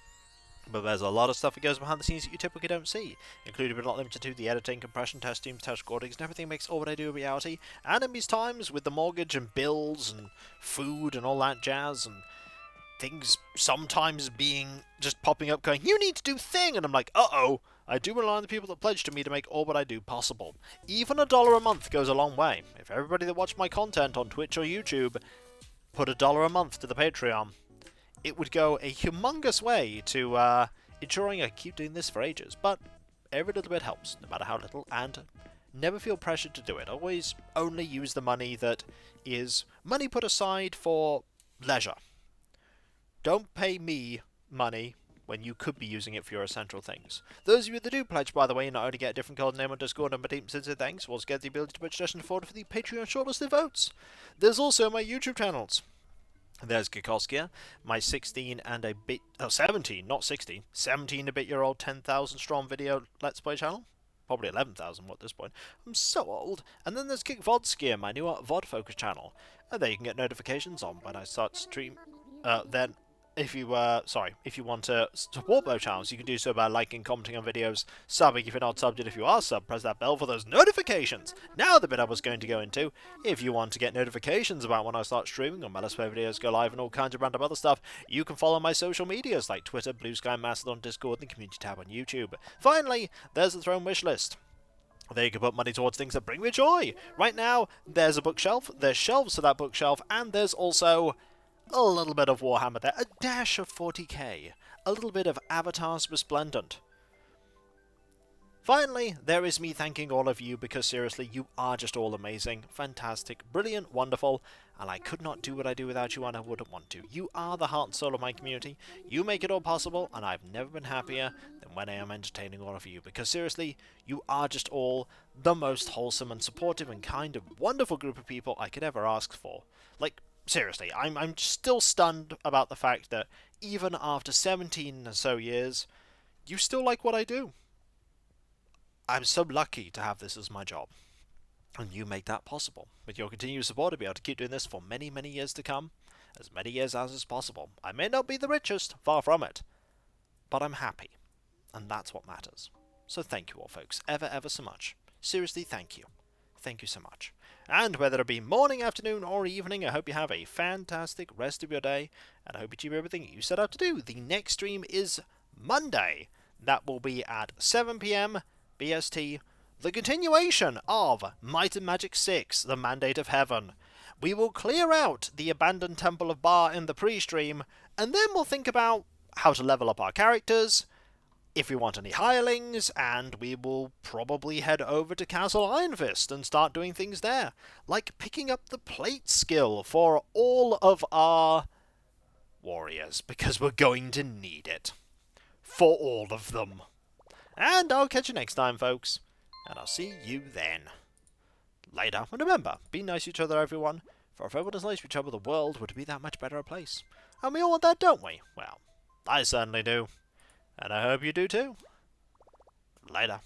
but there's a lot of stuff that goes behind the scenes that you typically don't see, including but not limited to the editing, compression, test streams, test recordings, and everything makes all what I do a reality. And in these times, with the mortgage and bills and food and all that jazz, and things sometimes just popping up going, you need to do thing, and I'm like, uh-oh, I do rely on the people that pledge to me to make all what I do possible. Even $1 a month goes a long way. If everybody that watched my content on Twitch or YouTube put $1 a month to the Patreon, it would go a humongous way to ensuring I keep doing this for ages. But every little bit helps, no matter how little, and never feel pressured to do it. Always only use the money that is money put aside for leisure. Don't pay me money when you could be using it for your essential things. Those of you that do pledge, by the way, not only get a different code name on Discord and my deep sincere thanks, will also get the ability to purchase just and afford for the Patreon shortlisted votes. There's also my YouTube channels. There's Kikoskia, my 16 and a bit, 17, not 16, 17 a bit year old 10,000 strong video Let's Play channel. Probably 11,000 at this point. I'm so old. And then there's Kick VOD my new VOD focus channel. And there you can get notifications on when I start stream. Then, if you want to support both channels, you can do so by liking, commenting on videos, subbing if you're not subbed, and if you are subbed, press that bell for those notifications. Now the bit I was going to go into, if you want to get notifications about when I start streaming, or my Let's Play videos go live, and all kinds of random other stuff, you can follow my social medias like Twitter, Blue Sky, Mastodon, Discord, and the community tab on YouTube. Finally, there's the Throne wishlist. There you can put money towards things that bring me joy. Right now, there's a bookshelf, there's shelves to that bookshelf, and there's also a little bit of Warhammer there, a dash of 40k, a little bit of Avatar's Resplendent. Finally, there is me thanking all of you because seriously, you are just all amazing, fantastic, brilliant, wonderful, and I could not do what I do without you and I wouldn't want to. You are the heart and soul of my community, you make it all possible, and I've never been happier than when I am entertaining all of you because seriously, you are just all the most wholesome and supportive and kind of wonderful group of people I could ever ask for. Like, seriously, I'm still stunned about the fact that even after 17 or so years, you still like what I do. I'm so lucky to have this as my job, and you make that possible. With your continued support, I'll be able to keep doing this for many, many years to come, as many years as is possible. I may not be the richest, far from it, but I'm happy, and that's what matters. So thank you all, folks, ever, ever so much. Seriously, thank you. Thank you so much. And whether it be morning, afternoon, or evening, I hope you have a fantastic rest of your day, and I hope you achieve everything you set out to do. The next stream is Monday. That will be at 7 PM BST, the continuation of Might and Magic 6, The Mandate of Heaven. We will clear out the abandoned Temple of Ba in the pre-stream, and then we'll think about how to level up our characters, if we want any hirelings, and we will probably head over to Castle Iron Fist and start doing things there, like picking up the plate skill for all of our warriors, because we're going to need it. For all of them. And I'll catch you next time, folks. And I'll see you then. Later. And remember, be nice to each other, everyone. For if everyone is nice to each other, the world would be that much better a place. And we all want that, don't we? Well, I certainly do. And I hope you do too. Later.